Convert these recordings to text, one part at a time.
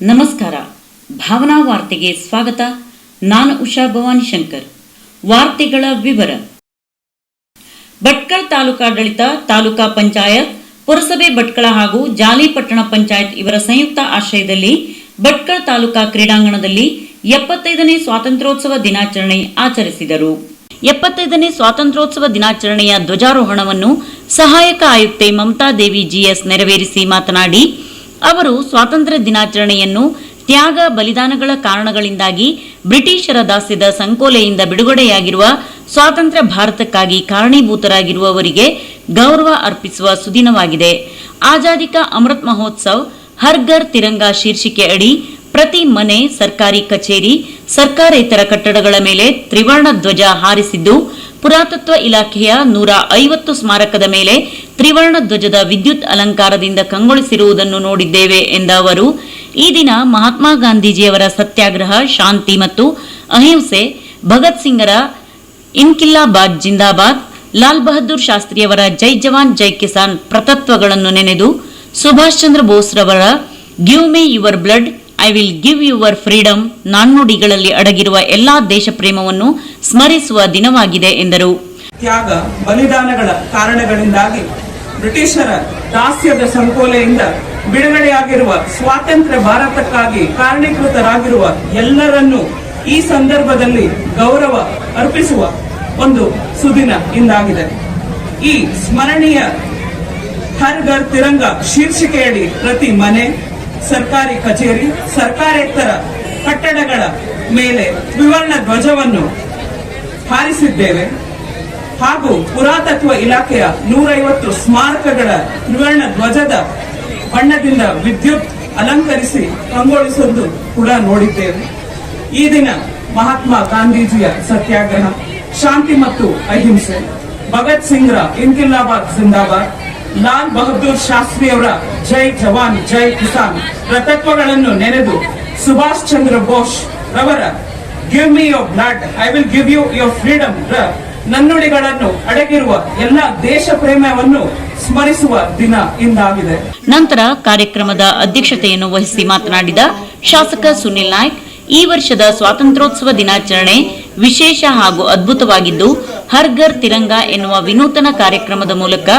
ನಮಸ್ಕಾರ. ಭಾವನಾ ವಾರ್ತೆಗೆ ಸ್ವಾಗತ. ನಾನು ಉಷಾ ಭವಾನಿ ಶಂಕರ್. ವಾರ್ತೆಗಳ ವಿವರ. ಭಟ್ಕಳ ತಾಲೂಕಾಡಳಿತ, ತಾಲೂಕಾ ಪಂಚಾಯತ್, ಪುರಸಭೆ ಭಟ್ಕಳ ಹಾಗೂ ಜಾಲಿಪಟ್ಟಣ ಪಂಚಾಯತ್ ಇವರ ಸಂಯುಕ್ತ ಆಶ್ರಯದಲ್ಲಿ ಭಟ್ಕಳ ತಾಲೂಕಾ ಕ್ರೀಡಾಂಗಣದಲ್ಲಿ 75ನೇ ಸ್ವಾತಂತ್ರ್ಯೋತ್ಸವ ದಿನಾಚರಣೆ ಆಚರಿಸಿದರು. 75ನೇ ಸ್ವಾತಂತ್ರ್ಯೋತ್ಸವ ದಿನಾಚರಣೆಯ ಧ್ವಜಾರೋಹಣವನ್ನು ಸಹಾಯಕ ಆಯುಕ್ತೆ ಮಮತಾ ದೇವಿ ಜಿಎಸ್ ನೆರವೇರಿಸಿ ಮಾತನಾಡಿ, ಅವರು ಸ್ವಾತಂತ್ರ್ಯ ದಿನಾಚರಣೆಯನ್ನು ತ್ಯಾಗ ಬಲಿದಾನಗಳ ಕಾರಣಗಳಿಂದಾಗಿ ಬ್ರಿಟಿಷರ ದಾಸ್ಯದ ಸಂಕೋಲೆಯಿಂದ ಬಿಡುಗಡೆಯಾಗಿರುವ ಸ್ವಾತಂತ್ರ್ಯ ಭಾರತಕ್ಕಾಗಿ ಕಾರಣೀಭೂತರಾಗಿರುವವರಿಗೆ ಗೌರವ ಅರ್ಪಿಸುವ ಸುದಿನವಾಗಿದೆ. ಆಜಾದಿ ಕಾ ಅಮೃತ್ ಮಹೋತ್ಸವ್ ಹರ್ ಘರ್ ತಿರಂಗಾ ಶೀರ್ಷಿಕೆ ಅಡಿ ಪ್ರತಿ ಮನೆ, ಸರ್ಕಾರಿ ಕಚೇರಿ, ಸರ್ಕಾರೇತರ ಕಟ್ಟಡಗಳ ಮೇಲೆ ತ್ರಿವರ್ಣ ಧ್ವಜ ಹಾರಿಸಿದ್ದು, ಪುರಾತತ್ವ ಇಲಾಖೆಯ 150 ಸ್ಮಾರಕದ ಮೇಲೆ ತ್ರಿವರ್ಣ ಧ್ವಜದ ವಿದ್ಯುತ್ ಅಲಂಕಾರದಿಂದ ಕಂಗೊಳಿಸಿರುವುದನ್ನು ನೋಡಿದ್ದೇವೆ ಎಂದ ಅವರು, ಈ ದಿನ ಮಹಾತ್ಮ ಗಾಂಧೀಜಿಯವರ ಸತ್ಯಾಗ್ರಹ, ಶಾಂತಿ ಮತ್ತು ಅಹಿಂಸೆ, ಭಗತ್ ಸಿಂಗರ ಇನ್ಕಿಲಾಬಾದ್ ಜಿಂದಾಬಾದ್, ಲಾಲ್ ಬಹದ್ದೂರ್ ಶಾಸ್ತ್ರಿಯವರ ಜೈ ಜವಾನ್ ಜೈ ಕಿಸಾನ್ ಪ್ರತತ್ವಗಳನ್ನು ನೆನೆದು, ಸುಭಾಷ್ ಚಂದ್ರ ಬೋಸ್ ರವರ give me your blood, I will give your freedom ನಾಣ್ಣುಡಿಗಳಲ್ಲಿ ಅಡಗಿರುವ ಎಲ್ಲಾ ದೇಶ ಪ್ರೇಮವನ್ನು ಸ್ಮರಿಸುವ ದಿನವಾಗಿದೆ ಎಂದರು. ತ್ಯಾಗ ಬಲಿದಾನಗಳ ಕಾರಣಗಳಿಂದಾಗಿ ಬ್ರಿಟಿಷರ ದಾಸ್ಯದ ಸಂಕೋಲೆಯಿಂದ ಬಿಡುಗಡೆಯಾಗಿರುವ ಸ್ವಾತಂತ್ರ್ಯ ಭಾರತಕ್ಕಾಗಿ ಕಾರಣೀಕೃತರಾಗಿರುವ ಎಲ್ಲರನ್ನೂ ಈ ಸಂದರ್ಭದಲ್ಲಿ ಗೌರವ ಅರ್ಪಿಸುವ ಒಂದು ಸುದಿನ ಇಂದಾಗಿದೆ. ಈ ಸ್ಮರಣೀಯ ಹರ್ ಘರ್ ತಿರಂಗ ಶೀರ್ಷಿಕೆಯಡಿ ಪ್ರತಿ ಮನೆ, ಸರ್ಕಾರಿ ಕಚೇರಿ, ಸರ್ಕಾರೇತರ ಕಟ್ಟಡಗಳ ಮೇಲೆ ತ್ರಿವರ್ಣ ಧ್ವಜವನ್ನು ಹಾರಿಸಿದ್ದೇವೆ ಹಾಗೂ ಪುರಾತತ್ವ ಇಲಾಖೆಯ 150 ಸ್ಮಾರಕಗಳ ತ್ರಿವರ್ಣ ಧ್ವಜದ ಬಣ್ಣದಿಂದ ವಿದ್ಯುತ್ ಅಲಂಕರಿಸಿ ಕಂಗೊಳಿಸುವುದು ಕೂಡ ನೋಡಿದ್ದೇವೆ. ಈ ದಿನ ಮಹಾತ್ಮ ಗಾಂಧೀಜಿಯ ಸತ್ಯಾಗ್ರಹ, ಶಾಂತಿ ಮತ್ತು ಅಹಿಂಸೆ, ಭಗತ್ ಸಿಂಗ್ರ ಇನ್ಕಿಲಾಬಾದ್ ಜಿಂದಾಬಾದ್, ಲಾಲ್ ಬಹದ್ದೂರ್ ಶಾಸ್ತ್ರಿಯವರ ಜೈ ಜವಾನ್ ಜೈ ಕಿಸಾನ್ ಪ್ರತತ್ವಗಳನ್ನು ನೆನೆದು, ಸುಭಾಷ್ ಚಂದ್ರ ಬೋಸ್ ರವರ give me your blood, I will give you your freedom ನನ್ನುಡಿಗಳನ್ನು ಅಡಗಿರುವ ಎಲ್ಲ ದೇಶ ಪ್ರೇಮವನ್ನು ಸ್ಮರಿಸುವ ದಿನ ಇಂದಾಗಿದೆ. ನಂತರ ಕಾರ್ಯಕ್ರಮದ ಅಧ್ಯಕ್ಷತೆಯನ್ನು ವಹಿಸಿ ಮಾತನಾಡಿದ ಶಾಸಕ ಸುನಿಲ್ ನಾಯ್ಕ್, ಈ ವರ್ಷದ ಸ್ವಾತಂತ್ರ್ಯೋತ್ಸವ ದಿನಾಚರಣೆ ವಿಶೇಷ ಹಾಗೂ ಅದ್ಭುತವಾಗಿದ್ದು, ಹರ್ ಘರ್ ತಿರಂಗಾ ಎನ್ನುವ ವಿನೂತನ ಕಾರ್ಯಕ್ರಮದ ಮೂಲಕ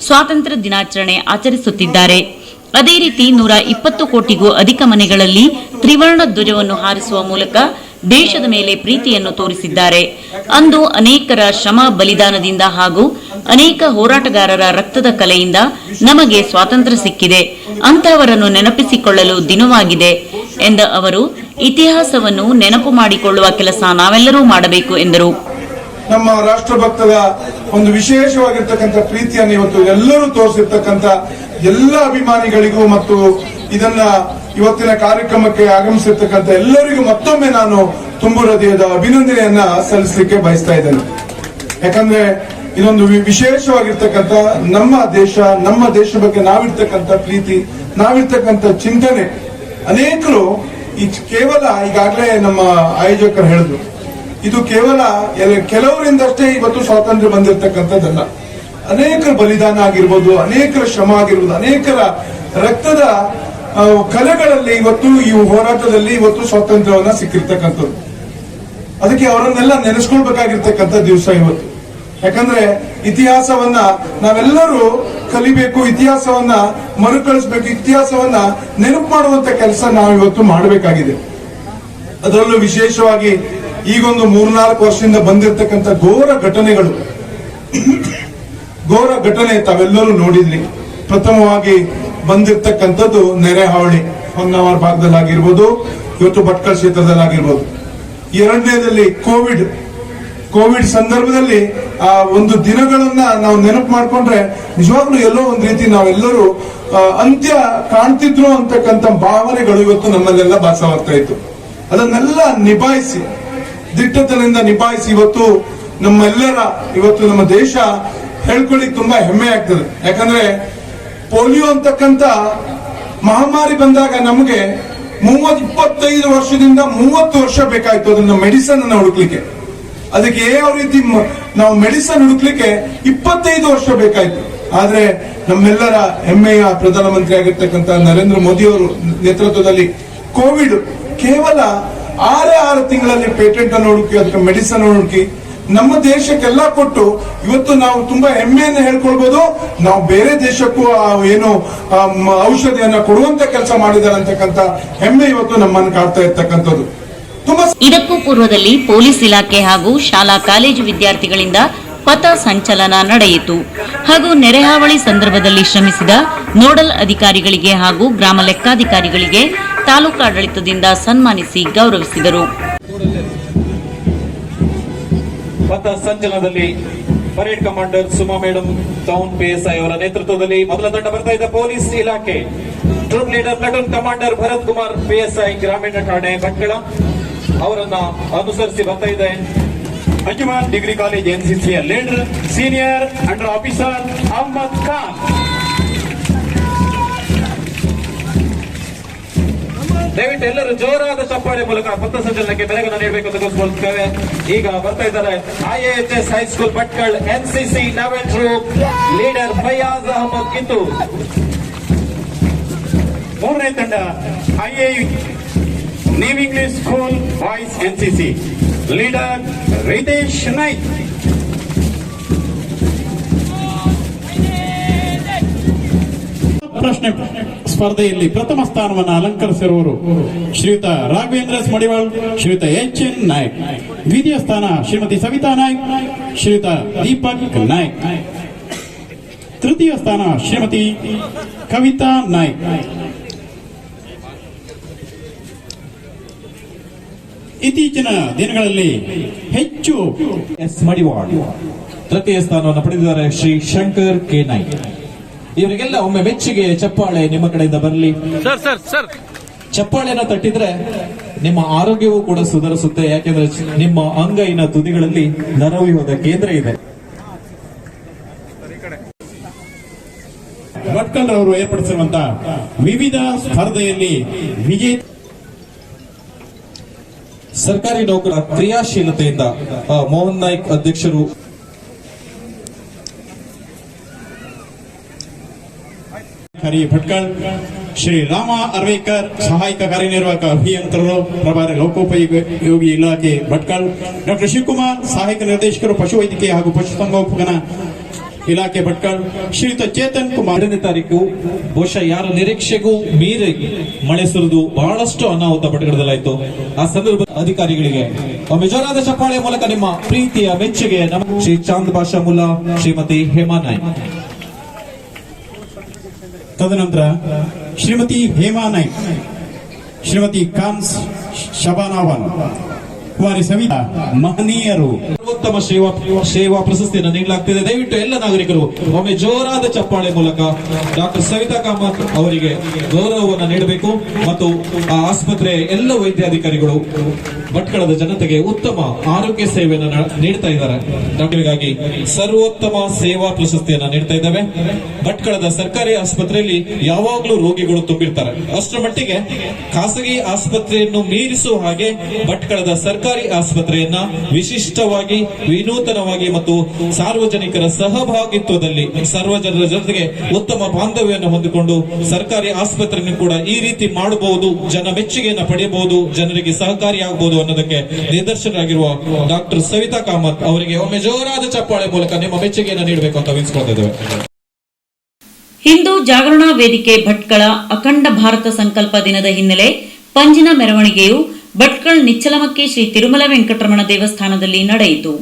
ಸ್ವಾತಂತ್ರ್ಯ ದಿನಾಚರಣೆ ಆಚರಿಸುತ್ತಿದ್ದಾರೆ. ಅದೇ ರೀತಿ 120 ಕೋಟಿಗೂ ಅಧಿಕ ಮನೆಗಳಲ್ಲಿ ತ್ರಿವರ್ಣ ಧ್ವಜವನ್ನು ಹಾರಿಸುವ ಮೂಲಕ ದೇಶದ ಮೇಲೆ ಪ್ರೀತಿಯನ್ನು ತೋರಿಸಿದ್ದಾರೆ. ಅಂದು ಅನೇಕರ ಶ್ರಮ ಬಲಿದಾನದಿಂದ ಹಾಗೂ ಅನೇಕ ಹೋರಾಟಗಾರರ ರಕ್ತದ ಕಲೆಯಿಂದ ನಮಗೆ ಸ್ವಾತಂತ್ರ್ಯ ಸಿಕ್ಕಿದೆ. ಅಂತಹವರನ್ನು ನೆನಪಿಸಿಕೊಳ್ಳಲು ದಿನವಾಗಿದೆ ಎಂದ ಅವರು, ಇತಿಹಾಸವನ್ನು ನೆನಪು ಮಾಡಿಕೊಳ್ಳುವ ಕೆಲಸ ನಾವೆಲ್ಲರೂ ಮಾಡಬೇಕು ಎಂದರು. ನಮ್ಮ ರಾಷ್ಟ್ರಭಕ್ತದ ಒಂದು ವಿಶೇಷವಾಗಿರ್ತಕ್ಕಂಥ ಪ್ರೀತಿಯನ್ನು ಇವತ್ತು ಎಲ್ಲರೂ ತೋರಿಸಿರ್ತಕ್ಕಂಥ ಎಲ್ಲ ಅಭಿಮಾನಿಗಳಿಗೂ ಮತ್ತು ಇದನ್ನ ಇವತ್ತಿನ ಕಾರ್ಯಕ್ರಮಕ್ಕೆ ಆಗಮಿಸಿರ್ತಕ್ಕಂಥ ಎಲ್ಲರಿಗೂ ಮತ್ತೊಮ್ಮೆ ನಾನು ತುಂಬು ಹೃದಯದ ಅಭಿನಂದನೆಯನ್ನ ಸಲ್ಲಿಸಲಿಕ್ಕೆ ಬಯಸ್ತಾ ಇದ್ದೇನೆ. ಯಾಕಂದ್ರೆ ಇದೊಂದು ವಿಶೇಷವಾಗಿರ್ತಕ್ಕಂಥ ನಮ್ಮ ದೇಶ, ನಮ್ಮ ದೇಶ ಬಗ್ಗೆ ನಾವಿರ್ತಕ್ಕಂಥ ಪ್ರೀತಿ, ನಾವಿರ್ತಕ್ಕಂಥ ಚಿಂತನೆ ಅನೇಕರು ಕೇವಲ ಈಗಾಗಲೇ ನಮ್ಮ ಆಯೋಜಕರು ಹೇಳಿದ್ರು, ಇದು ಕೇವಲ ಕೆಲವರಿಂದಷ್ಟೇ ಇವತ್ತು ಸ್ವಾತಂತ್ರ್ಯ ಬಂದಿರತಕ್ಕಂಥದ್ದಲ್ಲ. ಅನೇಕರ ಬಲಿದಾನ ಆಗಿರ್ಬೋದು, ಅನೇಕರ ಶ್ರಮ ಆಗಿರ್ಬೋದು, ಅನೇಕರ ರಕ್ತದ ಕಲೆಗಳಲ್ಲಿ ಇವತ್ತು ಈ ಹೋರಾಟದಲ್ಲಿ ಇವತ್ತು ಸ್ವಾತಂತ್ರ್ಯವನ್ನ ಸಿಕ್ಕಿರ್ತಕ್ಕಂಥದ್ದು. ಅದಕ್ಕೆ ಅವರನ್ನೆಲ್ಲ ನೆನೆಸ್ಕೊಳ್ಬೇಕಾಗಿರ್ತಕ್ಕಂಥ ದಿವಸ ಇವತ್ತು. ಯಾಕಂದ್ರೆ ಇತಿಹಾಸವನ್ನ ನಾವೆಲ್ಲರೂ ಕಲಿಬೇಕು, ಇತಿಹಾಸವನ್ನ ಮರುಕಳಿಸಬೇಕು, ಇತಿಹಾಸವನ್ನ ನೆನಪು ಮಾಡುವಂತ ಕೆಲಸ ನಾವು ಇವತ್ತು ಮಾಡಬೇಕಾಗಿದೆ. ಅದರಲ್ಲೂ ವಿಶೇಷವಾಗಿ ಈಗೊಂದು 3-4 ವರ್ಷದಿಂದ ಬಂದಿರತಕ್ಕಂಥ ಘೋರ ಘಟನೆ ತಾವೆಲ್ಲರೂ ನೋಡಿದ್ರಿ. ಪ್ರಥಮವಾಗಿ ಬಂದಿರತಕ್ಕಂಥದ್ದು ನೆರೆ ಹಾವಳಿ, ಹೊನ್ನಾವರ ಭಾಗದಲ್ಲಾಗಿರ್ಬೋದು, ಇವತ್ತು ಭಟ್ಕಳ ಕ್ಷೇತ್ರದಲ್ಲಾಗಿರ್ಬೋದು. ಎರಡನೇದಲ್ಲಿ ಕೋವಿಡ್ ಸಂದರ್ಭದಲ್ಲಿ ಆ ಒಂದು ದಿನಗಳನ್ನ ನಾವು ನೆನಪು ಮಾಡ್ಕೊಂಡ್ರೆ ನಿಜವಾಗ್ಲೂ ಎಲ್ಲೋ ಒಂದ್ ರೀತಿ ನಾವೆಲ್ಲರೂ ಅಂತ್ಯ ಕಾಣ್ತಿದ್ರು ಅಂತಕ್ಕಂಥ ಭಾವನೆಗಳು ಇವತ್ತು ನಮ್ಮಲ್ಲೆಲ್ಲ ಭಾಸವಾಗ್ತಾ ಇತ್ತು. ಅದನ್ನೆಲ್ಲ ನಿಭಾಯಿಸಿ, ದಿಟ್ಟತನದಿಂದ ನಿಭಾಯಿಸಿ ಇವತ್ತು ನಮ್ಮ ದೇಶ ಹೇಳ್ಕೊಳ್ಳಿಕ್ ತುಂಬಾ ಹೆಮ್ಮೆ ಆಗ್ತದೆ. ಯಾಕಂದ್ರೆ ಪೋಲಿಯೋ ಅಂತಕ್ಕಂಥ ಮಹಾಮಾರಿ ಬಂದಾಗ ನಮಗೆ 25 ವರ್ಷದಿಂದ 30 ವರ್ಷ ಬೇಕಾಯ್ತು ಅದನ್ನ ಮೆಡಿಸನ್ ಅನ್ನ ಹುಡುಕ್ಲಿಕ್ಕೆ. ಅದಕ್ಕೆ ಯಾವ ರೀತಿ ನಾವು ಮೆಡಿಸನ್ ಹುಡುಕ್ಲಿಕ್ಕೆ 25 ವರ್ಷ ಬೇಕಾಯ್ತು. ಆದ್ರೆ ನಮ್ಮೆಲ್ಲರ ಹೆಮ್ಮೆಯ ಪ್ರಧಾನಮಂತ್ರಿ ಆಗಿರ್ತಕ್ಕಂಥ ನರೇಂದ್ರ ಮೋದಿ ಅವರು ನೇತೃತ್ವದಲ್ಲಿ ಕೋವಿಡ್ ಕೇವಲ 6 ತಿಂಗಳಲ್ಲಿ ಪೇಟೆಂಟ್ ಅನ್ನು ಹುಡುಕಿ ಅದಕ್ಕೆ ಮೆಡಿಸನ್ ಹುಡುಕಿ ನಮ್ಮ ದೇಶಕ್ಕೆಲ್ಲ ಕೊಟ್ಟು ಇವತ್ತು ನಾವು ತುಂಬಾ ಹೆಮ್ಮೆಯನ್ನು ಹೇಳ್ಕೊಳ್ಬಹುದು. ನಾವು ಬೇರೆ ದೇಶಕ್ಕೂ ಏನು ಔಷಧಿಯನ್ನ ಕೊಡುವಂತ ಕೆಲಸ ಮಾಡಿದ್ದಾರೆ ಅಂತಕ್ಕಂಥ ಹೆಮ್ಮೆ ಇವತ್ತು ನಮ್ಮನ್ನು ಕಾಡ್ತಾ ಇರ್ತಕ್ಕಂಥದ್ದು. ಇದಕ್ಕೂ ಪೂರ್ವದಲ್ಲಿ ಪೊಲೀಸ್ ಇಲಾಖೆ ಹಾಗೂ ಶಾಲಾ ಕಾಲೇಜು ವಿದ್ಯಾರ್ಥಿಗಳಿಂದ ಪಥ ಸಂಚಲನ ನಡೆಯಿತು ಹಾಗೂ ನೆರೆಹಾವಳಿ ಸಂದರ್ಭದಲ್ಲಿ ಶ್ರಮಿಸಿದ ನೋಡಲ್ ಅಧಿಕಾರಿಗಳಿಗೆ ಹಾಗೂ ಗ್ರಾಮ ಲೆಕ್ಕಾಧಿಕಾರಿಗಳಿಗೆ ತಾಲೂಕಾಡಳಿತದಿಂದ ಸನ್ಮಾನಿಸಿ ಗೌರವಿಸಿದರು. ಪಥ ಸಂಚಲನದಲ್ಲಿ parade commander Suma madam, town PSI ಅವರ ನೇತೃತ್ವದಲ್ಲಿ ಮೊದಲ ತಂಡ ಬರ್ತಾ ಇದೆ. ಪೊಲೀಸ್ ಇಲಾಖೆ troop leader platoon commander Bharath Kumar PSI ಗ್ರಾಮೀಣ ಠಾಣೆ ಭಟ್ಕಳ ಅವರನ್ನ ಅನುಸರಿಸಿ ಬರ್ತಾ ಇದೆ. Anjuman degree college NCC leader senior under officer Ahmed Khan. ದಯವಿಟ್ಟು ಎಲ್ಲರೂ ಜೋರಾದ ಚಪ್ಪಾಳೆ ಮೂಲಕ ಪಥಸಂಚಲನಕ್ಕೆ ಬೆಳಗನ್ನು ನೀಡಬೇಕು ಅಂತ ಕೋರಿಕೊಳ್ಳುತ್ತೇವೆ. ಈಗ ಬರ್ತಾ ಇದ್ದಾರೆ IAHS ಹೈಸ್ಕೂಲ್ ಭಟ್ಕಳ NCC ನಾವೆಲ್ ಟ್ರೂಪ್ ಲೀಡರ್ ಫಯಾಜ್ ಅಹಮದ್ ಕಿತ್ತೂರ್. ಮೂರನೇ ತಂಡ IA new English school boys NCC leader Ritesh Naik. ಪ್ರಶ್ನೆ ಸ್ಪರ್ಧೆಯಲ್ಲಿ ಪ್ರಥಮ ಸ್ಥಾನವನ್ನು ಅಲಂಕರಿಸಿರುವರು ಶ್ರೀಯುತ ರಾಘವೇಂದ್ರ ಮಡಿವಾಳ್, ಶ್ರೀಯುತ HN ನಾಯ್ಕ್. ದ್ವಿತೀಯ ಸ್ಥಾನ ಶ್ರೀಮತಿ ಸವಿತಾ ನಾಯ್ಕ್, ಶ್ರೀಯುತ ದೀಪಕ್ ನಾಯ್ಕ್. ತೃತೀಯ ಸ್ಥಾನ ಶ್ರೀಮತಿ ಕವಿತಾ ನಾಯ್ಕ್. ಇತ್ತೀಚಿನ ದಿನಗಳಲ್ಲಿ ಹೆಚ್ಚು ಮಡಿವಾಳ್. ತೃತೀಯ ಸ್ಥಾನವನ್ನು ಪಡೆದಿದ್ದಾರೆ ಶ್ರೀ ಶಂಕರ್ K ನಾಯ್ಕ್. ಇವರಿಗೆಲ್ಲ ಒಮ್ಮೆ ಮೆಚ್ಚುಗೆ ಚಪ್ಪಾಳೆ ನಿಮ್ಮ ಕಡೆಯಿಂದ ಬರಲಿ. ಚಪ್ಪಾಳೆನ ತಟ್ಟಿದ್ರೆ ನಿಮ್ಮ ಆರೋಗ್ಯವೂ ಕೂಡ ಸುಧಾರಿಸುತ್ತೆ. ಯಾಕೆಂದ್ರೆ ನಿಮ್ಮ ಅಂಗೈನ ತುದಿಗಳಲ್ಲಿ ನರವ್ಯೂಹದ ಕೇಂದ್ರ ಇದೆ. ಭಟ್ಕಲ್ ಅವರು ಏರ್ಪಡಿಸಿರುವಂತಹ ವಿವಿಧ ಸ್ಪರ್ಧೆಯಲ್ಲಿ ವಿಜಯ ಸರ್ಕಾರಿ ನೌಕರ ಕ್ರಿಯಾಶೀಲತೆಯಿಂದ ಮೋಹನ್ ನಾಯ್ಕ್ ಅಧ್ಯಕ್ಷರು. ಭಟ್ಕಳ ಶ್ರೀ ರಾಮ ಅರ್ವೇಕರ್ ಸಹಾಯಕ ಕಾರ್ಯನಿರ್ವಾಹಕ ಅಭಿಯಂತರರು ಪ್ರಭಾರಿ ಲೋಕೋಪಯೋಗಿ ಇಲಾಖೆ ಭಟ್ಕಳ. ಡಾಕ್ಟರ್ ಶಿವಕುಮಾರ್ ಸಹಾಯಕ ನಿರ್ದೇಶಕರು ಪಶುವೈದ್ಯಕೀಯ ಹಾಗೂ ಪಶುಸಂಗೋಪನಾ ಇಲಾಖೆ ಭಟ್ಕಳ. ಶ್ರೀಯುತ ಚೇತನ್ ಕುಮಾರ್. 2ನೇ ತಾರೀಕು ಬಹುಶಃ ಯಾರ ನಿರೀಕ್ಷೆಗೂ ಮೀರಿ ಮಳೆ ಸುರಿದು ಬಹಳಷ್ಟು ಅನಾಹುತ ಭಟ್ಕಳದಲ್ಲಾಯಿತು. ಆ ಸಂದರ್ಭ ಅಧಿಕಾರಿಗಳಿಗೆ ಒಮ್ಮೆ ಜೋರಾದ ಚಪ್ಪಾಳೆ ಮೂಲಕ ನಿಮ್ಮ ಪ್ರೀತಿಯ ಮೆಚ್ಚುಗೆ ಶ್ರೀ ಚಾಂದ್ ಬಾಷಾ ಮುಲ್ಲಾ, ಶ್ರೀಮತಿ ಹೇಮಾ ನಾಯ್ಕ್. ತದನಂತರ ಶ್ರೀಮತಿ ಹೇಮಾ ನಾಯ್ಕ್, ಶ್ರೀಮತಿ ಕಾನ್ಸ್ ಶಬಾನಾವನ್, ಕುಮಾರಿ ಸವಿತಾ ಮಹನೀಯರು. ಸರ್ವೋತ್ತಮ ಸೇವಾ ಪ್ರಶಸ್ತಿಯನ್ನು ನೀಡಲಾಗ್ತಿದೆ. ದಯವಿಟ್ಟು ಎಲ್ಲ ನಾಗರಿಕರು ಒಮ್ಮೆ ಜೋರಾದ ಚಪ್ಪಾಳೆ ಮೂಲಕ ಡಾಕ್ಟರ್ ಸವಿತಾ ಕಾಮತ್ ಅವರಿಗೆ ಗೌರವವನ್ನು ನೀಡಬೇಕು. ಮತ್ತು ಆ ಆಸ್ಪತ್ರೆಯ ಎಲ್ಲ ವೈದ್ಯಾಧಿಕಾರಿಗಳು ಭಟ್ಕಳದ ಜನತೆಗೆ ಉತ್ತಮ ಆರೋಗ್ಯ ಸೇವೆಯನ್ನು ನೀಡ್ತಾ ಇದ್ದಾರೆ. ಡಾಕ್ಟರ್ಗಾಗಿ ಸರ್ವೋತ್ತಮ ಸೇವಾ ಪ್ರಶಸ್ತಿಯನ್ನು ನೀಡ್ತಾ ಇದ್ದೇವೆ. ಭಟ್ಕಳದ ಸರ್ಕಾರಿ ಆಸ್ಪತ್ರೆಯಲ್ಲಿ ಯಾವಾಗಲೂ ರೋಗಿಗಳು ತುಂಬಿರ್ತಾರೆ. ಅಷ್ಟರ ಮಟ್ಟಿಗೆ ಖಾಸಗಿ ಆಸ್ಪತ್ರೆಯನ್ನು ಮೀರಿಸುವ ಹಾಗೆ ಭಟ್ಕಳದ ಸರ್ಕಾರಿ ಆಸ್ಪತ್ರೆಯನ್ನ ವಿಶಿಷ್ಟವಾಗಿ, ವಿನೂತನವಾಗಿ ಮತ್ತು ಸಾರ್ವಜನಿಕರ ಸಹಭಾಗಿತ್ವದಲ್ಲಿ ಸರ್ವಜನರ ಜೊತೆಗೆ ಉತ್ತಮ ಬಾಂಧವ್ಯವನ್ನು ಹೊಂದಿಕೊಂಡು ಸರ್ಕಾರಿ ಆಸ್ಪತ್ರೆಯನ್ನು ಕೂಡ ಈ ರೀತಿ ಮಾಡಬಹುದು, ಜನ ಮೆಚ್ಚುಗೆಯನ್ನು ಪಡೆಯಬಹುದು, ಜನರಿಗೆ ಸಹಕಾರಿಯಾಗಬಹುದು ಅನ್ನೋದಕ್ಕೆ ನಿದರ್ಶನರಾಗಿರುವ ಡಾಕ್ಟರ್ ಸವಿತಾ ಕಾಮತ್ ಅವರಿಗೆ ಒಮ್ಮೆ ಜೋರಾದ ಚಪ್ಪಾಳೆ ಮೂಲಕ ನಿಮ್ಮ ಮೆಚ್ಚುಗೆಯನ್ನು ನೀಡಬೇಕು ಅಂತ ವಿನಿಸ್ಕೊಳ್ತಾ ಇದ್ದೇವೆ. ಹಿಂದೂ ಜಾಗರಣಾ ವೇದಿಕೆ ಭಟ್ಕಳ ಅಖಂಡ ಭಾರತ ಸಂಕಲ್ಪ ದಿನದ ಹಿನ್ನೆಲೆ ಪಂಜಿನ ಮೆರವಣಿಗೆಯು ಭಟ್ಕಳ ನಿಚ್ಚಲಮಕ್ಕಿ ಶ್ರೀ ತಿರುಮಲ ವೆಂಕಟರಮಣ ದೇವಸ್ಥಾನದಲ್ಲಿ ನಡೆಯಿತು.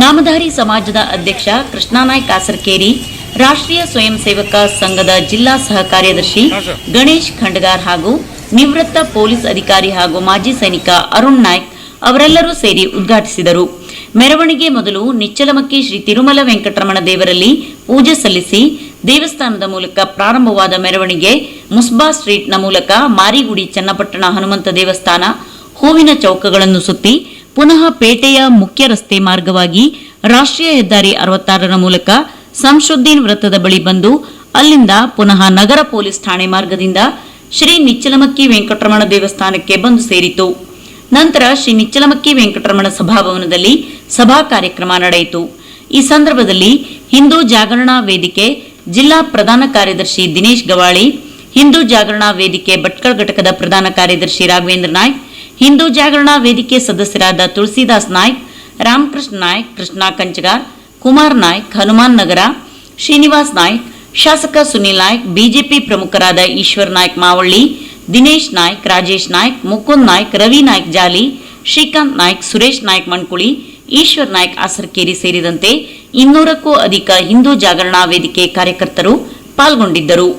ನಾಮಧಾರಿ ಸಮಾಜದ ಅಧ್ಯಕ್ಷ ಕೃಷ್ಣನಾಯ್ ಕಾಸರಕೇರಿ, ರಾಷ್ಟ್ರೀಯ ಸ್ವಯಂ ಸೇವಕ ಸಂಘದ ಜಿಲ್ಲಾ ಸಹ ಕಾರ್ಯದರ್ಶಿ ಗಣೇಶ್ ಖಂಡಗಾರ್ ಹಾಗೂ ನಿವೃತ್ತ ಪೊಲೀಸ್ ಅಧಿಕಾರಿ ಹಾಗೂ ಮಾಜಿ ಸೈನಿಕ ಅರುಣ್ ನಾಯ್ಕ್ ಅವರೆಲ್ಲರೂ ಸೇರಿ ಉದ್ಘಾಟಿಸಿದರು. ಮೆರವಣಿಗೆ ಮೊದಲು ನಿಚ್ಚಲಮಕ್ಕಿ ಶ್ರೀ ತಿರುಮಲ ವೆಂಕಟರಮಣ ದೇವರಲ್ಲಿ ಪೂಜೆ ಸಲ್ಲಿಸಿ ದೇವಸ್ಥಾನದ ಮೂಲಕ ಪ್ರಾರಂಭವಾದ ಮೆರವಣಿಗೆ ಮುಸ್ಬಾ ಸ್ಟ್ರೀಟ್ನ ಮೂಲಕ ಮಾರಿಗುಡಿ ಚನ್ನಪಟ್ಟಣ ಹನುಮಂತ ದೇವಸ್ಥಾನ, ಹೂವಿನ ಚೌಕಗಳನ್ನು ಸುತ್ತಿ ಪುನಃ ಪೇಟೆಯ ಮುಖ್ಯ ರಸ್ತೆ ಮಾರ್ಗವಾಗಿ ರಾಷ್ಟ್ರೀಯ ಹೆದ್ದಾರಿ 66ರ ಮೂಲಕ ಸಂಶುದ್ದೀನ್ ವೃತ್ತದ ಬಳಿ ಬಂದು ಅಲ್ಲಿಂದ ಪುನಃ ನಗರ ಪೊಲೀಸ್ ಠಾಣೆ ಮಾರ್ಗದಿಂದ ಶ್ರೀ ನಿಚ್ಚಲಮಕ್ಕಿ ವೆಂಕಟರಮಣ ದೇವಸ್ಥಾನಕ್ಕೆ ಬಂದು ಸೇರಿತು. ನಂತರ ಶ್ರೀ ನಿಚ್ಚಲಮಕ್ಕಿ ವೆಂಕಟರಮಣ ಸಭಾಭವನದಲ್ಲಿ ಸಭಾ ಕಾರ್ಯಕ್ರಮ ನಡೆಯಿತು. ಈ ಸಂದರ್ಭದಲ್ಲಿ ಹಿಂದೂ ಜಾಗರಣಾ ವೇದಿಕೆ ಜಿಲ್ಲಾ ಪ್ರಧಾನ ಕಾರ್ಯದರ್ಶಿ ದಿನೇಶ್ ಗವಾಳಿ, ಹಿಂದೂ ಜಾಗರಣಾ ವೇದಿಕೆ ಭಟ್ಕಳ ಘಟಕದ ಪ್ರಧಾನ ಕಾರ್ಯದರ್ಶಿ ರಾಘವೇಂದ್ರ ನಾಯ್ಕ್, ಹಿಂದೂ ಜಾಗರಣಾ ವೇದಿಕೆ ಸದಸ್ಯರಾದ ತುಳಸಿದಾಸ್ ನಾಯ್ಕ್, ರಾಮಕೃಷ್ಣ ನಾಯ್ಕ್, ಕೃಷ್ಣ ಕಂಚಗಾರ್, ಕುಮಾರ್ ನಾಯ್ಕ್, ಹನುಮಾನ್ ನಗರ, ಶ್ರೀನಿವಾಸ್ ನಾಯ್ಕ್, ಶಾಸಕ ಸುನಿಲ್ ನಾಯ್ಕ್, ಬಿಜೆಪಿ ಪ್ರಮುಖರಾದ ಈಶ್ವರ್ ನಾಯ್ಕ್ ಮಾವಳ್ಳಿ, ದಿನೇಶ್ ನಾಯ್ಕ್, ರಾಜೇಶ್ ನಾಯ್ಕ್, ಮುಕುಂದ್ ನಾಯ್ಕ್, ರವಿ ನಾಯ್ಕ್ ಜಾಲಿ, ಶ್ರೀಕಾಂತ್ ನಾಯ್ಕ್, ಸುರೇಶ್ ನಾಯ್ಕ್ ಮಣ್ಕುಳಿ, ಈಶ್ವರ್ ನಾಯ್ಕ್ ಆಸರಕೇರಿ ಸೇರಿದಂತೆ 200ಕ್ಕೂ ಅಧಿಕ ಹಿಂದೂ ಜಾಗರಣಾ ವೇದಿಕೆ ಕಾರ್ಯಕರ್ತರು ಪಾಲ್ಗೊಂಡಿದ್ದರು.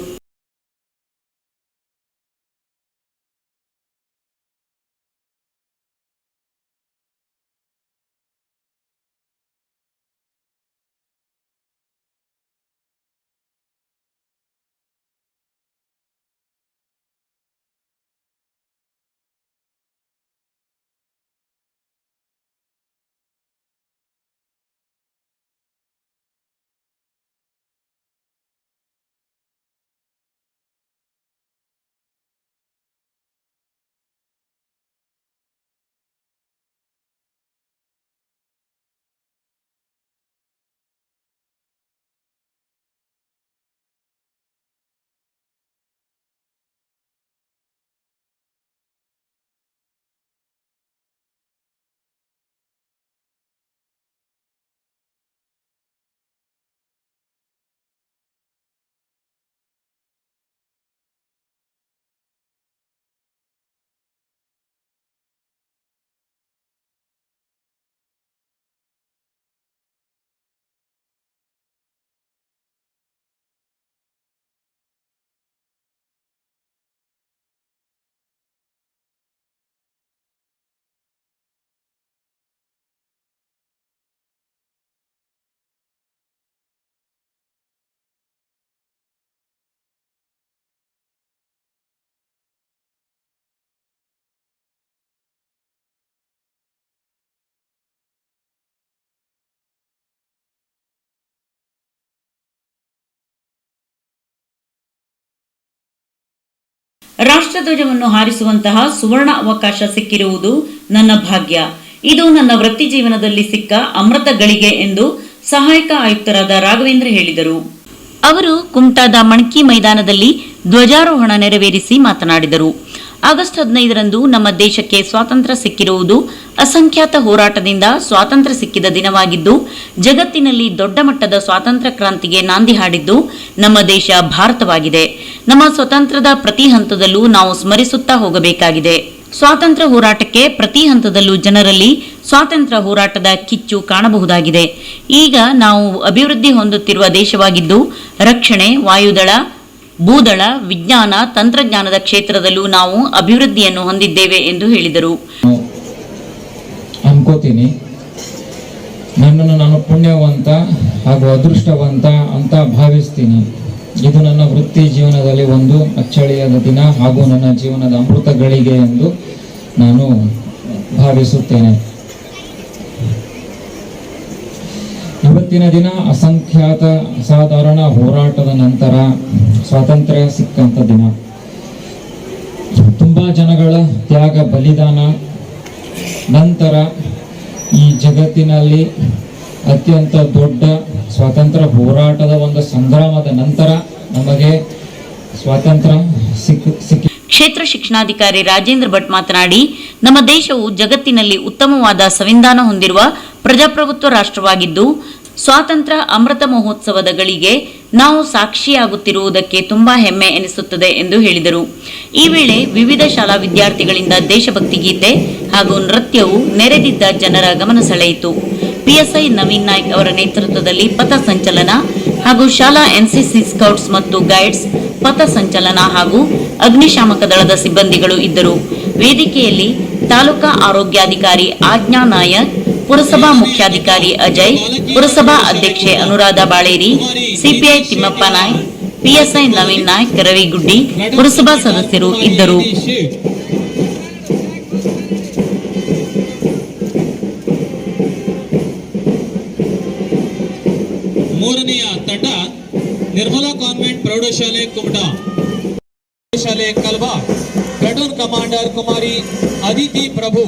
ರಾಷ್ಟ್ರಧ್ವಜವನ್ನು ಹಾರಿಸುವಂತಹ ಸುವರ್ಣ ಅವಕಾಶ ಸಿಕ್ಕಿರುವುದು ನನ್ನ ಭಾಗ್ಯ. ಇದು ನನ್ನ ವೃತ್ತಿ ಜೀವನದಲ್ಲಿ ಸಿಕ್ಕ ಅಮೃತ ಗಳಿಗೆ ಎಂದು ಸಹಾಯಕ ಆಯುಕ್ತರಾದ ರಾಘವೇಂದ್ರ ಹೇಳಿದರು. ಅವರು ಕುಮಟಾದ ಮಣ್ಕಿ ಮೈದಾನದಲ್ಲಿ ಧ್ವಜಾರೋಹಣ ನೆರವೇರಿಸಿ ಮಾತನಾಡಿದರು. ಆಗಸ್ಟ್ 15ರಂದು ನಮ್ಮ ದೇಶಕ್ಕೆ ಸ್ವಾತಂತ್ರ್ಯ ಸಿಕ್ಕಿರುವುದು ಅಸಂಖ್ಯಾತ ಹೋರಾಟದಿಂದ ಸ್ವಾತಂತ್ರ್ಯ ಸಿಕ್ಕಿದ ದಿನವಾಗಿದ್ದು, ಜಗತ್ತಿನಲ್ಲಿ ದೊಡ್ಡ ಮಟ್ಟದ ಸ್ವಾತಂತ್ರ್ಯ ಕ್ರಾಂತಿಗೆ ನಾಂದಿ ಹಾಡಿದ್ದು ನಮ್ಮ ದೇಶ ಭಾರತವಾಗಿದೆ. ನಮ್ಮ ಸ್ವತಂತ್ರದ ಪ್ರತಿ ಹಂತದಲ್ಲೂ ನಾವು ಸ್ಮರಿಸುತ್ತಾ ಹೋಗಬೇಕಾಗಿದೆ. ಸ್ವಾತಂತ್ರ್ಯ ಹೋರಾಟಕ್ಕೆ ಪ್ರತಿ ಹಂತದಲ್ಲೂ ಜನರಲ್ಲಿ ಸ್ವಾತಂತ್ರ್ಯ ಹೋರಾಟದ ಕಿಚ್ಚು ಕಾಣಬಹುದಾಗಿದೆ. ಈಗ ನಾವು ಅಭಿವೃದ್ಧಿ ಹೊಂದುತ್ತಿರುವ ದೇಶವಾಗಿದ್ದು, ರಕ್ಷಣೆ, ವಾಯುದಳ, ಭೂದಳ, ವಿಜ್ಞಾನ, ತಂತ್ರಜ್ಞಾನದ ಕ್ಷೇತ್ರದಲ್ಲೂ ನಾವು ಅಭಿವೃದ್ಧಿಯನ್ನು ಹೊಂದಿದ್ದೇವೆ ಎಂದು ಹೇಳಿದರು. ಅನ್ಕೋತೀನಿ, ನನ್ನನ್ನು ನಾನು ಪುಣ್ಯವಂತ ಹಾಗೂ ಅದೃಷ್ಟವಂತ ಅಂತ ಭಾವಿಸ್ತೀನಿ. ಇದು ನನ್ನ ವೃತ್ತಿ ಜೀವನದಲ್ಲಿ ಒಂದು ಅಚ್ಚಳಿಯದ ದಿನ ಹಾಗೂ ನನ್ನ ಜೀವನದ ಅಮೃತ ಗಳಿಗೆ ಎಂದು ನಾನು ಭಾವಿಸುತ್ತೇನೆ. ಇವತ್ತಿನ ದಿನ ಅಸಂಖ್ಯಾತ ಅಸಾಧಾರಣ ಹೋರಾಟದ ನಂತರ ಸ್ವಾತಂತ್ರ್ಯ ಸಿಕ್ಕಂತ ದಿನ. ತುಂಬಾ ಜನಗಳ ತ್ಯಾಗ, ಬಲಿದಾನ ನಂತರ ಈ ಜಗತ್ತಿನಲ್ಲಿ ಅತ್ಯಂತ ದೊಡ್ಡ ಸ್ವಾತಂತ್ರ್ಯ ಹೋರಾಟದ ಒಂದು ಸಂಗ್ರಾಮದ ನಂತರ ನಮಗೆ ಸ್ವಾತಂತ್ರ್ಯ ಸಿಕ್ಕಿ. ಕ್ಷೇತ್ರ ಶಿಕ್ಷಣಾಧಿಕಾರಿ ರಾಜೇಂದ್ರ ಭಟ್ ಮಾತನಾಡಿ, ನಮ್ಮ ದೇಶವು ಜಗತ್ತಿನಲ್ಲಿ ಉತ್ತಮವಾದ ಸಂವಿಧಾನ ಹೊಂದಿರುವ ಪ್ರಜಾಪ್ರಭುತ್ವ ರಾಷ್ಟ್ರವಾಗಿದ್ದು, ಸ್ವಾತಂತ್ರ್ಯ ಅಮೃತ ಮಹೋತ್ಸವದ ಗಳಿಗೆ ನಾವು ಸಾಕ್ಷಿಯಾಗುತ್ತಿರುವುದಕ್ಕೆ ತುಂಬಾ ಹೆಮ್ಮೆ ಎನಿಸುತ್ತದೆ ಎಂದು ಹೇಳಿದರು. ಈ ವೇಳೆ ವಿವಿಧ ಶಾಲಾ ವಿದ್ಯಾರ್ಥಿಗಳಿಂದ ದೇಶಭಕ್ತಿ ಗೀತೆ ಹಾಗೂ ನೃತ್ಯವು ನೆರೆದಿದ್ದ ಜನರ ಗಮನ ಸೆಳೆಯಿತು. ಪಿಎಸ್ಐ ನವೀನ್ ನಾಯ್ಕ್ ಅವರ ನೇತೃತ್ವದಲ್ಲಿ ಪಥ ಸಂಚಲನ ಹಾಗೂ ಶಾಲಾ ಎನ್ಸಿಸಿ ಸ್ಕೌಟ್ಸ್ ಮತ್ತು ಗೈಡ್ಸ್ ಪಥ ಸಂಚಲನ ಹಾಗೂ ಅಗ್ನಿಶಾಮಕ ದಳದ ಸಿಬ್ಬಂದಿಗಳು ಇದ್ದರು. ವೇದಿಕೆಯಲ್ಲಿ ತಾಲೂಕಾ ಆರೋಗ್ಯಾಧಿಕಾರಿ ಆಜ್ಞಾ ನಾಯಕ್, ಪುರಸಭಾ ಮುಖ್ಯಾಧಿಕಾರಿ ಅಜಯ್, ಪುರಸಭಾ ಅಧ್ಯಕ್ಷೆ ಅನುರಾಧ ಬಾಳೇರಿ, ಸಿಪಿಐ ತಿಮ್ಮಪ್ಪ ನಾಯ್ಕ್, ಪಿಎಸ್ಐ ನವೀನ್ ನಾಯ್ಕ್, ರವಿಗುಡ್ಡಿ, ಪುರಸಭಾ ಸದಸ್ಯರು ಇದ್ದರು. ಮೂರನೆಯ ತಟ ನಿರ್ಮಲಾ ಕಾನ್ವೆಂಟ್ ಪ್ರೌಢಶಾಲೆ ಕುಮಟಾ, ಶಾಲೆ ಕಲ್ವಾ, ಪ್ಲಾಟೂನ್ ಕಮಾಂಡರ್ ಕುಮಾರಿ ಅದಿತಿ ಪ್ರಭು.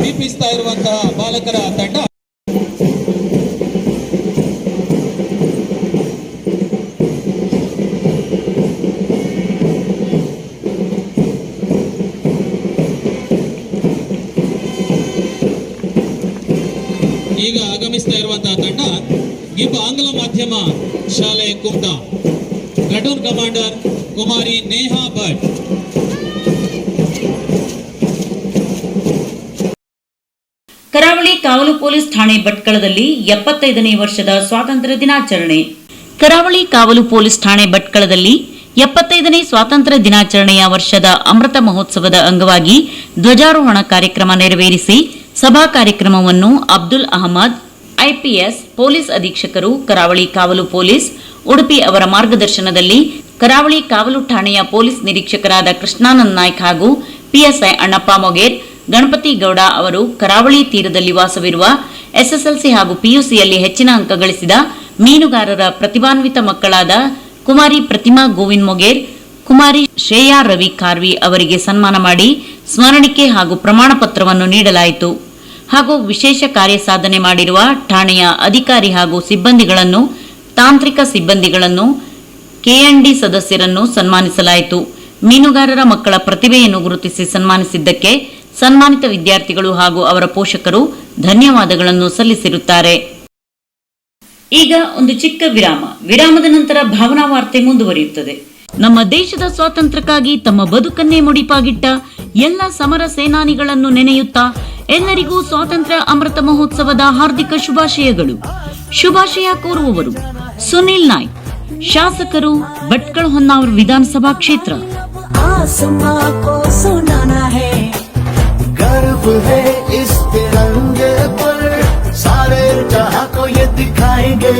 ದೀಪಿಸ್ತಾ ಇರುವಂತಹ ಬಾಲಕರ ತಂಡ. ಈಗ ಆಗಮಿಸ್ತಾ ಇರುವಂತಹ ತಂಡ ಗಿಬ್ ಆಂಗ್ಲ ಮಾಧ್ಯಮ ಶಾಲೆ ಕುಮಟಾ. ಪ್ಲಾಟೂನ್ ಕಮಾಂಡರ್ ಕುಮಾರಿ ನೇಹಾ ಭಟ್. ಕರಾವಳಿ ಕಾವಲು ಪೊಲೀಸ್ ಠಾಣೆ ಭಟ್ಕಳದಲ್ಲಿ 75ನೇ ವರ್ಷದ ಸ್ವಾತಂತ್ರ್ಯ ದಿನಾಚರಣೆ. ಕರಾವಳಿ ಕಾವಲು ಪೊಲೀಸ್ ಠಾಣೆ ಭಟ್ಕಳದಲ್ಲಿ 75ನೇ ಸ್ವಾತಂತ್ರ್ಯ ದಿನಾಚರಣೆಯ ವರ್ಷದ ಅಮೃತ ಮಹೋತ್ಸವದ ಅಂಗವಾಗಿ ಧ್ವಜಾರೋಹಣ ಕಾರ್ಯಕ್ರಮ ನೆರವೇರಿಸಿ ಸಭಾ ಕಾರ್ಯಕ್ರಮವನ್ನು ಅಬ್ದುಲ್ ಅಹಮದ್ ಐಪಿಎಸ್ ಪೊಲೀಸ್ ಅಧೀಕ್ಷಕರು ಕರಾವಳಿ ಕಾವಲು ಪೊಲೀಸ್ ಉಡುಪಿ ಅವರ ಮಾರ್ಗದರ್ಶನದಲ್ಲಿ ಕರಾವಳಿ ಕಾವಲು ಠಾಣೆಯ ಪೊಲೀಸ್ ನಿರೀಕ್ಷಕರಾದ ಕೃಷ್ಣಾನಂದ್ ನಾಯ್ಕ್ ಹಾಗೂ ಪಿಎಸ್ಐ ಅಣ್ಣಪ್ಪ ಮೊಗೇರ್ ಗಣಪತಿ ಗೌಡ ಅವರು ಕರಾವಳಿ ತೀರದಲ್ಲಿ ವಾಸವಿರುವ ಎಸ್ಎಸ್ಎಲ್ಸಿ ಹಾಗೂ ಪಿಯುಸಿಯಲ್ಲಿ ಹೆಚ್ಚಿನ ಅಂಕ ಗಳಿಸಿದ ಮೀನುಗಾರರ ಪ್ರತಿಭಾನ್ವಿತ ಮಕ್ಕಳಾದ ಕುಮಾರಿ ಪ್ರತಿಮಾ ಗೋವಿಂದ್ ಮೊಗೇರ್, ಕುಮಾರಿ ಶ್ರೇಯಾ ರವಿ ಕಾರ್ವಿ ಅವರಿಗೆ ಸನ್ಮಾನ ಮಾಡಿ ಸ್ಮರಣಿಕೆ ಹಾಗೂ ಪ್ರಮಾಣ ಪತ್ರವನ್ನು ನೀಡಲಾಯಿತು. ಹಾಗೂ ವಿಶೇಷ ಕಾರ್ಯ ಸಾಧನೆ ಮಾಡಿರುವ ಠಾಣೆಯ ಅಧಿಕಾರಿ ಹಾಗೂ ಸಿಬ್ಬಂದಿಗಳನ್ನು, ತಾಂತ್ರಿಕ ಸಿಬ್ಬಂದಿಗಳನ್ನು, ಕೆಎನ್ಡಿ ಸದಸ್ಯರನ್ನು ಸನ್ಮಾನಿಸಲಾಯಿತು. ಮೀನುಗಾರರ ಮಕ್ಕಳ ಪ್ರತಿಭೆಯನ್ನು ಗುರುತಿಸಿ ಸನ್ಮಾನಿಸಿದ್ದಕ್ಕೆ ಸನ್ಮಾನಿತ ವಿದ್ಯಾರ್ಥಿಗಳು ಹಾಗೂ ಅವರ ಪೋಷಕರು ಧನ್ಯವಾದಗಳನ್ನು ಸಲ್ಲಿಸಿರುತ್ತಾರೆ. ಈಗ ಒಂದು ಚಿಕ್ಕ ವಿರಾಮ. ವಿರಾಮದ ನಂತರ ಭಾವನಾ ವಾರ್ತೆ ಮುಂದುವರಿಯುತ್ತದೆ. ನಮ್ಮ ದೇಶದ ಸ್ವಾತಂತ್ರ್ಯಕ್ಕಾಗಿ ತಮ್ಮ ಬದುಕನ್ನೇ ಮುಡಿಪಾಗಿಟ್ಟ ಎಲ್ಲ ಸಮರ ಸೇನಾನಿಗಳನ್ನು ನೆನೆಯುತ್ತಾ ಎಲ್ಲರಿಗೂ ಸ್ವಾತಂತ್ರ್ಯ ಅಮೃತ ಮಹೋತ್ಸವದ ಹಾರ್ದಿಕ ಶುಭಾಶಯಗಳು. ಶುಭಾಶಯ ಕೋರುವವರು ಸುನಿಲ್ ನಾಯ್ಕ್, ಶಾಸಕರು ಭಟ್ಕಳ ಹೊನ್ನಾವರ ವಿಧಾನಸಭಾ ಕ್ಷೇತ್ರ. गर्व है इस तिरंगे पर, सारे जहां को ये दिखाएंगे,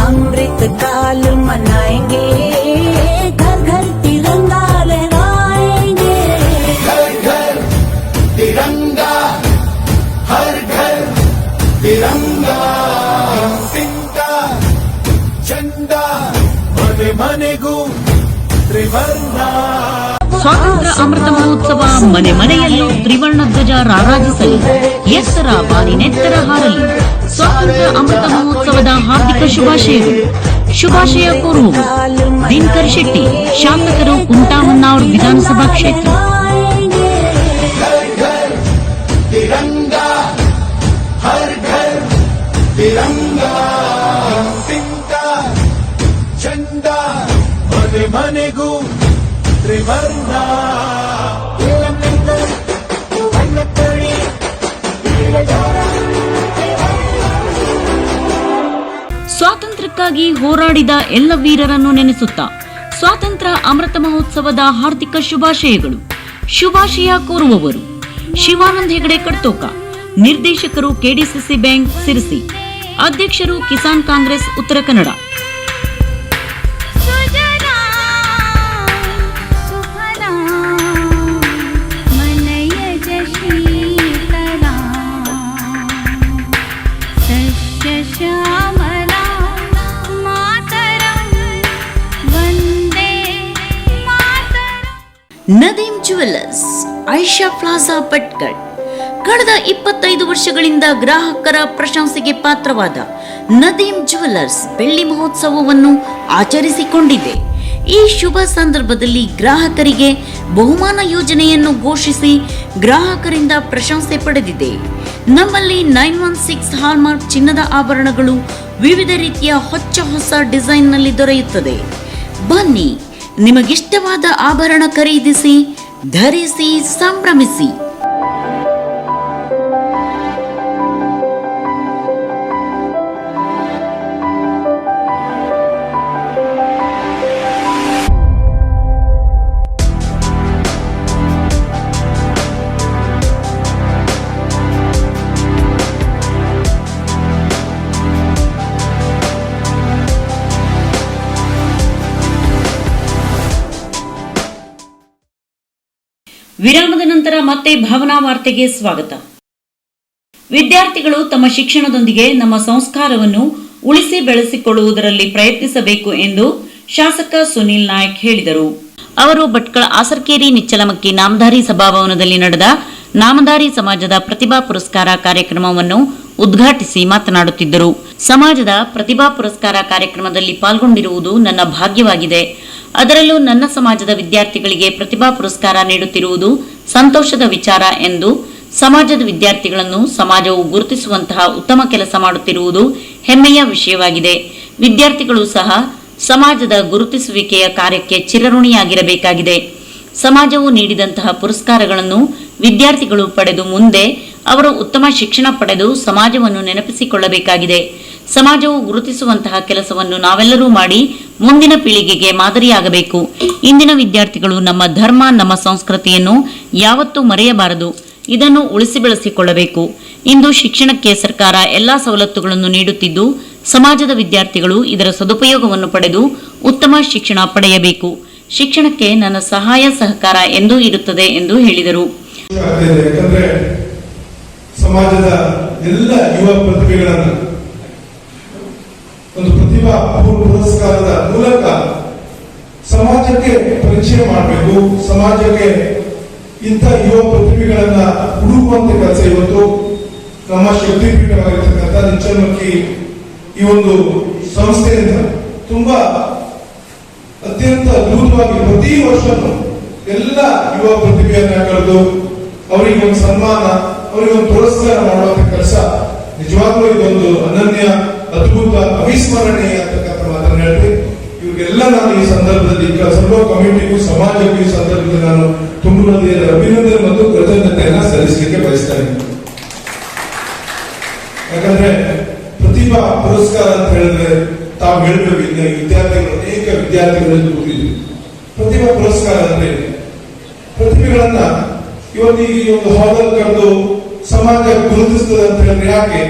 अमृत काल मनाएंगे, घर घर तिरंगा लहराएंगे, घर घर तिरंगा, हर घर तिरंगा, तिरंगा झंडा मने मने गू त्रिवर्णा. ಸ್ವಾತಂತ್ರ್ಯ ಅಮೃತ ಮಹೋತ್ಸವ ಮನೆ ಮನೆಯಲ್ಲೂ ತ್ರಿವರ್ಣ ಧ್ವಜ ರಾರಾಜಿಸಲಿ, ಎತ್ತರ ಬಾರಿನೆತ್ತರ ಹಾರಲಿ. ಸ್ವಾತಂತ್ರ್ಯ ಅಮೃತ ಮಹೋತ್ಸವದ ಹಾರ್ದಿಕ ಶುಭಾಶಯಗಳು. ಶುಭಾಶಯ ಕೋರುವವರು ದಿನಕರ್ ಶೆಟ್ಟಿ, ಶಾಸಕರು ಕುಮಟಾ ಹೊನ್ನಾವರ ವಿಧಾನಸಭಾ ಕ್ಷೇತ್ರ. ಮನೆಗೂ ಸ್ವಾತಂತ್ರ್ಯಕ್ಕಾಗಿ ಹೋರಾಡಿದ ಎಲ್ಲ ವೀರರನ್ನು ನೆನೆಸುತ್ತಾ ಸ್ವಾತಂತ್ರ್ಯ ಅಮೃತ ಮಹೋತ್ಸವದ ಹಾರ್ದಿಕ ಶುಭಾಶಯಗಳು. ಶುಭಾಶಯ ಕೋರುವವರು ಶಿವಾನಂದ್ ಹೆಗಡೆ ಕಡ್ತೋಕ, ನಿರ್ದೇಶಕರು ಕೆಡಿಸಿಸಿ ಬ್ಯಾಂಕ್ ಸಿರಸಿ, ಅಧ್ಯಕ್ಷರು ಕಿಸಾನ್ ಕಾಂಗ್ರೆಸ್ ಉತ್ತರ ಕನ್ನಡ. Nadeem jewellers, Aisha plaza Bhatkal. ಕಳೆದ 25 ವರ್ಷಗಳಿಂದ ಗ್ರಾಹಕರ ಪ್ರಶಂಸೆಗೆ ಪಾತ್ರವಾದ ನದೀಮ್ ಜುವೆಲ್ಲರ್ಸ್ ಬೆಳ್ಳಿ ಮಹೋತ್ಸವವನ್ನು ಆಚರಿಸಿಕೊಂಡಿದೆ. ಈ ಶುಭ ಸಂದರ್ಭದಲ್ಲಿ ಗ್ರಾಹಕರಿಗೆ ಬಹುಮಾನ ಯೋಜನೆಯನ್ನು ಘೋಷಿಸಿ ಗ್ರಾಹಕರಿಂದ ಪ್ರಶಂಸೆ ಪಡೆದಿದೆ. ನಮ್ಮಲ್ಲಿ 916 ಹಾಲ್ಮಾರ್ಕ್ ಚಿನ್ನದ ಆಭರಣಗಳು ವಿವಿಧ ರೀತಿಯ ಹೊಸ ಡಿಸೈನ್ನಲ್ಲಿ ದೊರೆಯುತ್ತದೆ. ಬನ್ನಿ, ನಿಮಗಿಷ್ಟವಾದ ಆಭರಣ ಖರೀದಿಸಿ, ಧರಿಸಿ, ಸಂಭ್ರಮಿಸಿ. ವಿರಾಮದ ನಂತರ ಮತ್ತೆ ಭಾವನಾ ವಾರ್ತೆಗೆ ಸ್ವಾಗತ. ವಿದ್ಯಾರ್ಥಿಗಳು ತಮ್ಮ ಶಿಕ್ಷಣದೊಂದಿಗೆ ನಮ್ಮ ಸಂಸ್ಕಾರವನ್ನು ಉಳಿಸಿ ಬೆಳೆಸಿಕೊಳ್ಳುವುದರಲ್ಲಿ ಪ್ರಯತ್ನಿಸಬೇಕು ಎಂದು ಶಾಸಕ ಸುನಿಲ್ ನಾಯ್ಕ್ ಹೇಳಿದರು. ಅವರು ಭಟ್ಕಳ ಆಸರ್ಕೇರಿ ನಿಚ್ಚಲಮಕ್ಕಿ ನಾಮಧಾರಿ ಸಭಾಭವನದಲ್ಲಿ ನಡೆದ ನಾಮಧಾರಿ ಸಮಾಜದ ಪ್ರತಿಭಾ ಪುರಸ್ಕಾರ ಕಾರ್ಯಕ್ರಮವನ್ನು ಉದ್ಘಾಟಿಸಿ ಮಾತನಾಡುತ್ತಿದ್ದರು. ಸಮಾಜದ ಪ್ರತಿಭಾ ಪುರಸ್ಕಾರ ಕಾರ್ಯಕ್ರಮದಲ್ಲಿ ಪಾಲ್ಗೊಂಡಿರುವುದು ನನ್ನ ಭಾಗ್ಯವಾಗಿದೆ. ಅದರಲ್ಲೂ ನನ್ನ ಸಮಾಜದ ವಿದ್ಯಾರ್ಥಿಗಳಿಗೆ ಪ್ರತಿಭಾ ಪುರಸ್ಕಾರ ನೀಡುತ್ತಿರುವುದು ಸಂತೋಷದ ವಿಚಾರ ಎಂದು ಸಮಾಜದ ವಿದ್ಯಾರ್ಥಿಗಳನ್ನು ಸಮಾಜವು ಗುರುತಿಸುವಂತಹ ಉತ್ತಮ ಕೆಲಸ ಮಾಡುತ್ತಿರುವುದು ಹೆಮ್ಮೆಯ ವಿಷಯವಾಗಿದೆ. ವಿದ್ಯಾರ್ಥಿಗಳು ಸಹ ಸಮಾಜದ ಗುರುತಿಸುವಿಕೆಯ ಕಾರ್ಯಕ್ಕೆ ಚಿರಋಣಿಯಾಗಿರಬೇಕಾಗಿದೆ. ಸಮಾಜವು ನೀಡಿದಂತಹ ಪುರಸ್ಕಾರಗಳನ್ನು ವಿದ್ಯಾರ್ಥಿಗಳು ಪಡೆದು ಮುಂದೆ ಅವರು ಉತ್ತಮ ಶಿಕ್ಷಣ ಪಡೆದು ಸಮಾಜವನ್ನು ನೆನಪಿಸಿಕೊಳ್ಳಬೇಕಾಗಿದೆ. ಸಮಾಜವು ಗುರುತಿಸುವಂತಹ ಕೆಲಸವನ್ನು ನಾವೆಲ್ಲರೂ ಮಾಡಿ ಮುಂದಿನ ಪೀಳಿಗೆಗೆ ಮಾದರಿಯಾಗಬೇಕು. ಇಂದಿನ ವಿದ್ಯಾರ್ಥಿಗಳು ನಮ್ಮ ಧರ್ಮ, ನಮ್ಮ ಸಂಸ್ಕೃತಿಯನ್ನು ಯಾವತ್ತೂ ಮರೆಯಬಾರದು. ಇದನ್ನು ಉಳಿಸಿ ಬೆಳೆಸಿಕೊಳ್ಳಬೇಕು. ಇಂದು ಶಿಕ್ಷಣಕ್ಕೆ ಸರ್ಕಾರ ಎಲ್ಲಾ ಸವಲತ್ತುಗಳನ್ನು ನೀಡುತ್ತಿದ್ದು, ಸಮಾಜದ ವಿದ್ಯಾರ್ಥಿಗಳು ಇದರ ಸದುಪಯೋಗವನ್ನು ಪಡೆದು ಉತ್ತಮ ಶಿಕ್ಷಣ ಪಡೆಯಬೇಕು. ಶಿಕ್ಷಣಕ್ಕೆ ನನ್ನ ಸಹಾಯ ಸಹಕಾರ ಎಂದೂ ಇರುತ್ತದೆ ಎಂದು ಹೇಳಿದರು. ಯಾಕಂದ್ರೆ ಸಮಾಜದ ಎಲ್ಲ ಯುವ ಪ್ರತಿಭೆಗಳನ್ನ ಒಂದು ಪ್ರತಿಭಾ ಪುರಸ್ಕಾರದ ಮೂಲಕ ಸಮಾಜಕ್ಕೆ ಪರಿಚಯ ಮಾಡಬೇಕು. ಸಮಾಜಕ್ಕೆ ಇಂಥ ಯುವ ಪ್ರತಿಭೆಗಳನ್ನ ಹುಡುಕುವಂತ ಕೆಲಸ ಇವತ್ತು ನಮ್ಮ ಶಕ್ತಿಪೀಠವಾಗಿರ್ತಕ್ಕಂಥ ನಿಚ್ಚಮಕ್ಕಿ ಈ ಒಂದು ಸಂಸ್ಥೆಯಿಂದ ತುಂಬಾ ಅತ್ಯಂತ ಅದ್ಭುತವಾಗಿ ಪ್ರತಿ ವರ್ಷನೂ ಎಲ್ಲ ಯುವ ಪ್ರತಿಭೆಯನ್ನ ಕರೆದು ಅವರಿಗೆ ಒಂದು ಸನ್ಮಾನ, ಅವರಿಗೆ ಒಂದು ಪುರಸ್ಕಾರ ಮಾಡುವಂತ ಕೆಲಸ ನಿಜವಾಗ್ಲೂ ಇದೊಂದು ಅನನ್ಯ, ಅದ್ಭುತ, ಅವಿಸ್ಮರಣೀಯ ಅಂತಕ್ಕಂಥ ಮಾತನ್ನು ಹೇಳ್ತೀನಿ. ಇವರಿಗೆಲ್ಲ ನಾನು ಈ ಸಂದರ್ಭದಲ್ಲಿ ಸರ್ವ ಕಮಿಟಿಗೂ ಸಮಾಜಕ್ಕೂ ಈ ಸಂದರ್ಭದಲ್ಲಿ ನಾನು ತುಂಬ ಅಭಿನಂದನೆ ಮತ್ತು ಕೃತಜ್ಞತೆಯನ್ನ ಸಲ್ಲಿಸಲಿಕ್ಕೆ ಬಯಸ್ತಾ ಇದ್ದೀನಿ. ಯಾಕಂದ್ರೆ ಪ್ರತಿಭಾ ಪುರಸ್ಕಾರ ಅಂತ ಹೇಳಿದ್ರೆ ತಾವು ಹೇಳಬೇಕು, ವಿದ್ಯಾರ್ಥಿಗಳು ಅನೇಕ ವಿದ್ಯಾರ್ಥಿಗಳಲ್ಲಿ ಕೂತಿದ್ರು. ಪ್ರತಿಭಾ ಪುರಸ್ಕಾರ ಅಂದ್ರೆ ಪ್ರತಿಭೆಗಳನ್ನ ಇವತ್ತು ಈ ಒಂದು ಹಾಲಲ್ಲಿ ಕರೆದು ಸಮಾಜ ಗುರುತಿಸ್ತದೆ ಅಂತ ಹೇಳಿದ್ರೆ ಯಾಕೆ?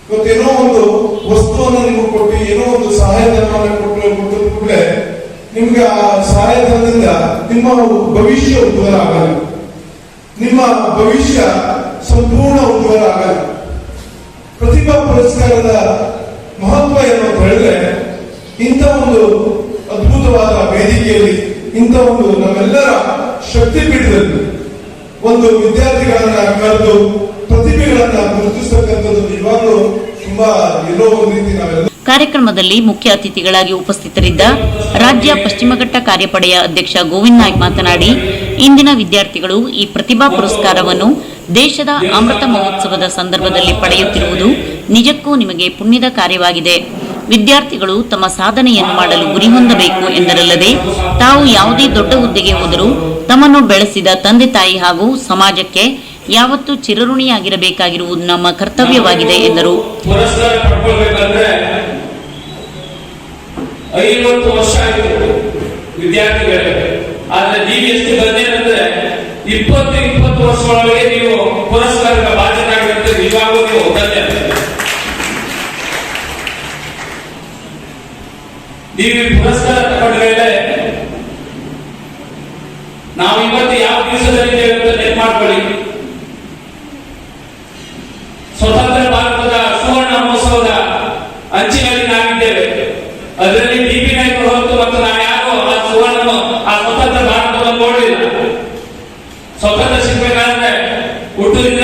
ಇವತ್ತೇನೋ ಒಂದು ವಸ್ತುವನ್ನು ನಿಮಗೆ ಕೊಟ್ಟು ಏನೋ ಒಂದು ಸಹಾಯಧನವನ್ನು ಕೊಟ್ಟು ಕೂಡಲೇ ನಿಮ್ಗೆ ಆ ಸಹಾಯಧನದಿಂದ ನಿಮ್ಮ ಭವಿಷ್ಯ ಉಜ್ವಲ ಆಗಲ್ಲ, ನಿಮ್ಮ ಭವಿಷ್ಯ ಸಂಪೂರ್ಣ ಉಜ್ವಲ ಆಗಲ್ಲ. ಪ್ರತಿಭಾ ಪುರಸ್ಕಾರದ ಮಹತ್ವ ಏನು ಅಂತ ಹೇಳಿದ್ರೆ, ಇಂಥ ಒಂದು ಅದ್ಭುತವಾದ ವೇದಿಕೆಯಲ್ಲಿ, ಇಂಥ ಒಂದು ನಮ್ಮೆಲ್ಲರ ಶಕ್ತಿಪೀಠದಲ್ಲಿ ಒಂದು ವಿದ್ಯಾರ್ಥಿಗಳನ್ನ ಕರೆದು ಪ್ರತಿಭೆಗಳನ್ನ ಗುರುತಿಸತಕ್ಕಂಥದ್ದು ನಿಜವಾಗ್ಲೂ ತುಂಬಾ ಎಲ್ಲೋ ಒಂದು ರೀತಿ ನಾವೆಲ್ಲ. ಕಾರ್ಯಕ್ರಮದಲ್ಲಿ ಮುಖ್ಯ ಅತಿಥಿಗಳಾಗಿ ಉಪಸ್ಥಿತರಿದ್ದ ರಾಜ್ಯ ಪಶ್ಚಿಮಘಟ್ಟ ಕಾರ್ಯಪಡೆಯ ಅಧ್ಯಕ್ಷ ಗೋವಿಂದ್ ನಾಯ್ಕ್ ಮಾತನಾಡಿ, ಇಂದಿನ ವಿದ್ಯಾರ್ಥಿಗಳು ಈ ಪ್ರತಿಭಾ ಪುರಸ್ಕಾರವನ್ನು ದೇಶದ ಅಮೃತ ಮಹೋತ್ಸವದ ಸಂದರ್ಭದಲ್ಲಿ ಪಡೆಯುತ್ತಿರುವುದು ನಿಜಕ್ಕೂ ನಿಮಗೆ ಪುಣ್ಯದ ಕಾರ್ಯವಾಗಿದೆ. ವಿದ್ಯಾರ್ಥಿಗಳು ತಮ್ಮ ಸಾಧನೆಯನ್ನು ಮಾಡಲು ಗುರಿ ಹೊಂದಬೇಕು ಎಂದರಲ್ಲದೆ, ತಾವು ಯಾವುದೇ ದೊಡ್ಡ ಹುದ್ದೆಗೆ ಹೋದರೂ ತಮ್ಮನ್ನು ಬೆಳೆಸಿದ ತಂದೆ ತಾಯಿ ಹಾಗೂ ಸಮಾಜಕ್ಕೆ ಯಾವತ್ತೂ ಚಿರಋಣಿಯಾಗಿರಬೇಕಾಗಿರುವುದು ನಮ್ಮ ಕರ್ತವ್ಯವಾಗಿದೆ ಎಂದರು. ಪುರಸ್ಕಾರ ಪಡ್ಕೊಳ್ಬೇಕಂದ್ರೆ 50 ವರ್ಷ ಆಯಿತು ವಿದ್ಯಾರ್ಥಿಗಳಿಗೆ. ಆದ್ರೆ ನೀವು ಎಷ್ಟು ಬಂದೇನಂದ್ರೆ 20 ವರ್ಷದೊಳಗೆ ನೀವು ಪುರಸ್ಕಾರಕ್ಕೆ ಬಾಧ್ಯರಾಗಿರುತ್ತೆ. ನಿಜವಾಗೂ ನೀವು ಧನ್ಯ. ನೀವು ಪುರಸ್ಕಾರ ತಗೊಂಡ ಮೇಲೆ ನಾವು ಇವತ್ತು ಯಾವ ದಿವಸದಲ್ಲಿ ನೆನಪು ಮಾಡ್ಕೊಳ್ಳಿ. ಸ್ವತಂತ್ರ ಭಾರತದ ಸುವರ್ಣ ಮಹೋತ್ಸವದ ಅಂಚಿನಲ್ಲಿ ನಾವಿದ್ದೇವೆ. ಅದರಲ್ಲಿ ಡಿ.ಪಿ. ನಾಯ್ಕರು ಹೊರತು ಮತ್ತು ನಾವು ಯಾರು ಆ ಸ್ವತಂತ್ರ ಭಾರತವನ್ನು ನೋಡಲಿಲ್ಲ. ಸ್ವತಂತ್ರ ಸಿಗಬೇಕಾದ್ರೆ ಹುಟ್ಟುವುದರಿಂದ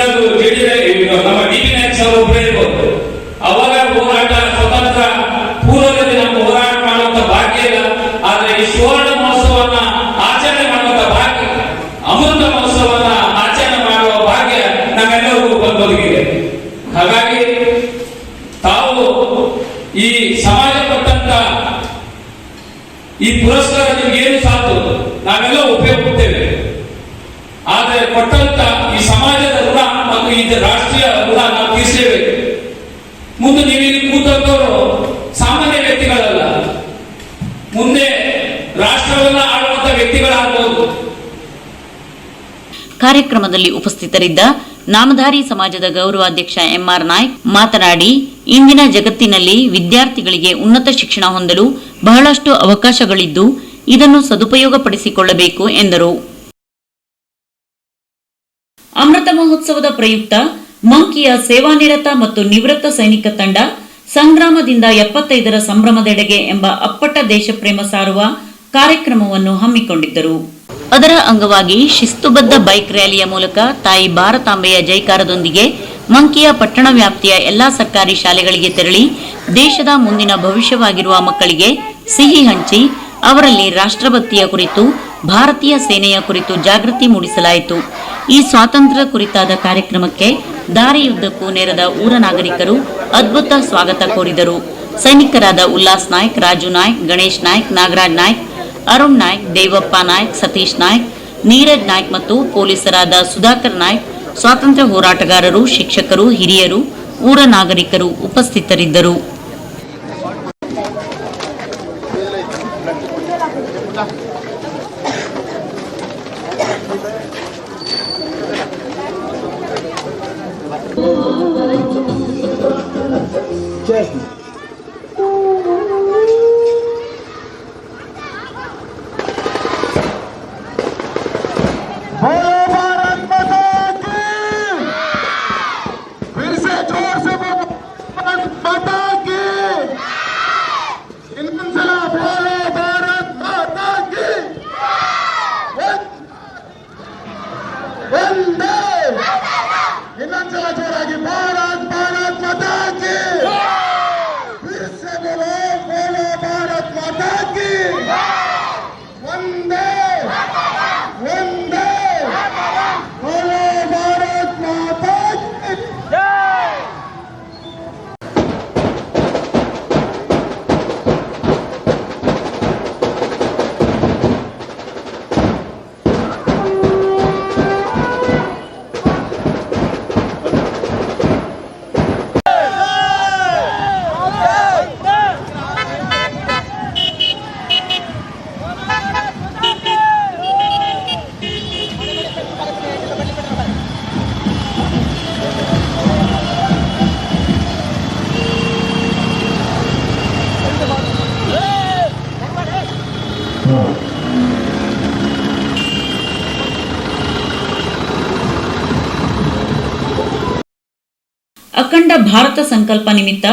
ನಮ್ಮ ಡಿ.ಪಿ. ನಾಯ್ಕ ಸರ್ ಒಬ್ಬರೇ ಇರ್ಬೋದು. ಅವಾಗ ಹೋರಾಟ ಸ್ವತಂತ್ರ ಪೂರ್ವದಲ್ಲಿ ನಮ್ಮ ಹೋರಾಟ ಮಾಡುವಂತ ಭಾಗ್ಯ ಇಲ್ಲ. ಆದ್ರೆ ಈ ಸುವರ್ಣ ಮಹೋತ್ಸವನ್ನ ಆಚರಣೆ ಮಾಡುವಂತ ಭಾಗ್ಯ, ಅಮೃತ ಮಹೋತ್ಸವನ್ನ ಆಚರಣೆ ಮಾಡುವ ಭಾಗ್ಯ ನಮ್ಮೆಲ್ಲರಿಗೂ ಬಂದೊದಗಿದೆ. ಹಾಗಾಗಿ ತಾವು ಈ ಸಮಾಜ ಕೊಟ್ಟಂತ ಈ ಪುರಸ್ಕಾರ ನಿಮ್ಗೆ ಏನು ಸಾಕು, ನಾವೆಲ್ಲ ಉಪಯೋಗಿಸ್ತೇವೆ. ಆದ್ರೆ ಕೊಟ್ಟಂತ ಈ ಸಮಾಜದ ಋಣ ಮತ್ತು ಈ ರಾಷ್ಟ್ರೀಯ ಋಣ ನಾವು ತೀರಿಸಲೇಬೇಕು. ಮುಂದೆ ನೀವು ಇಲ್ಲಿ ಕೂತಂತವರು ಸಾಮಾನ್ಯ ವ್ಯಕ್ತಿಗಳಲ್ಲ, ಮುಂದೆ ರಾಷ್ಟ್ರವನ್ನ ಆಳುವಂತ ವ್ಯಕ್ತಿಗಳಾಗಬಹುದು. ಕಾರ್ಯಕ್ರಮದಲ್ಲಿ ಉಪಸ್ಥಿತರಿದ್ದ ನಾಮಧಾರಿ ಸಮಾಜದ ಗೌರವಾಧ್ಯಕ್ಷ ಎಂಆರ್ ನಾಯ್ಕ್ ಮಾತನಾಡಿ, ಇಂದಿನ ಜಗತ್ತಿನಲ್ಲಿ ವಿದ್ಯಾರ್ಥಿಗಳಿಗೆ ಉನ್ನತ ಶಿಕ್ಷಣ ಹೊಂದಲು ಬಹಳಷ್ಟು ಅವಕಾಶಗಳಿದ್ದು ಇದನ್ನು ಸದುಪಯೋಗಪಡಿಸಿಕೊಳ್ಳಬೇಕು ಎಂದರು. ಅಮೃತ ಮಹೋತ್ಸವದ ಪ್ರಯುಕ್ತ ಮಂಕಿಯ ಸೇವಾನಿರತ ಮತ್ತು ನಿವೃತ್ತ ಸೈನಿಕ ತಂಡ ಸಂಗ್ರಾಮದಿಂದ 75ರ ಸಂಭ್ರಮದೆಡೆಗೆ ಎಂಬ ಅಪ್ಪಟ ದೇಶಪ್ರೇಮ ಸಾರುವ ಕಾರ್ಯಕ್ರಮವನ್ನು ಹಮ್ಮಿಕೊಂಡಿದ್ದರು. ಅದರ ಅಂಗವಾಗಿ ಶಿಸ್ತುಬದ್ಧ ಬೈಕ್ ರ್ಯಾಲಿಯ ಮೂಲಕ ತಾಯಿ ಭಾರತಾಂಬೆಯ ಜೈಕಾರದೊಂದಿಗೆ ಮಂಕಿಯ ಪಟ್ಟಣ ವ್ಯಾಪ್ತಿಯ ಎಲ್ಲಾ ಸರ್ಕಾರಿ ಶಾಲೆಗಳಿಗೆ ತೆರಳಿ ದೇಶದ ಮುಂದಿನ ಭವಿಷ್ಯವಾಗಿರುವ ಮಕ್ಕಳಿಗೆ ಸಿಹಿ ಹಂಚಿ ಅವರಲ್ಲಿ ರಾಷ್ಟ್ರಭಕ್ತಿಯ ಕುರಿತು ಭಾರತೀಯ ಸೇನೆಯ ಕುರಿತು ಜಾಗೃತಿ ಮೂಡಿಸಲಾಯಿತು. ಈ ಸ್ವಾತಂತ್ರ್ಯ ಕುರಿತಾದ ಕಾರ್ಯಕ್ರಮಕ್ಕೆ ದಾರಿಯುದ್ದಕ್ಕೂ ನೆರೆದ ಊರ ನಾಗರಿಕರು ಅದ್ಭುತ ಸ್ವಾಗತ ಕೋರಿದರು. ಸೈನಿಕರಾದ ಉಲ್ಲಾಸ್ ನಾಯ್ಕ್, ರಾಜು ನಾಯ್ಕ್, ಗಣೇಶ್ ನಾಯ್ಕ್, ನಾಗರಾಜ್ ನಾಯ್ಕ್, ಅರುಣ್ ನಾಯ್ಕ್, ದೇವಪ್ಪ ನಾಯ್ಕ್, ಸತೀಶ್ ನಾಯ್ಕ್, ನೀರಜ್ ನಾಯ್ಕ್ ಮತ್ತು ಪೊಲೀಸರಾದ ಸುಧಾಕರ್ ನಾಯ್ಕ್, ಸ್ವಾತಂತ್ರ್ಯ ಹೋರಾಟಗಾರರು, ಶಿಕ್ಷಕರು, ಹಿರಿಯರು, ಊರ ನಾಗರಿಕರು ಉಪಸ್ಥಿತರಿದ್ದರು. ಅಖಂಡ ಭಾರತ ಸಂಕಲ್ಪ ನಿಮಿತ್ತ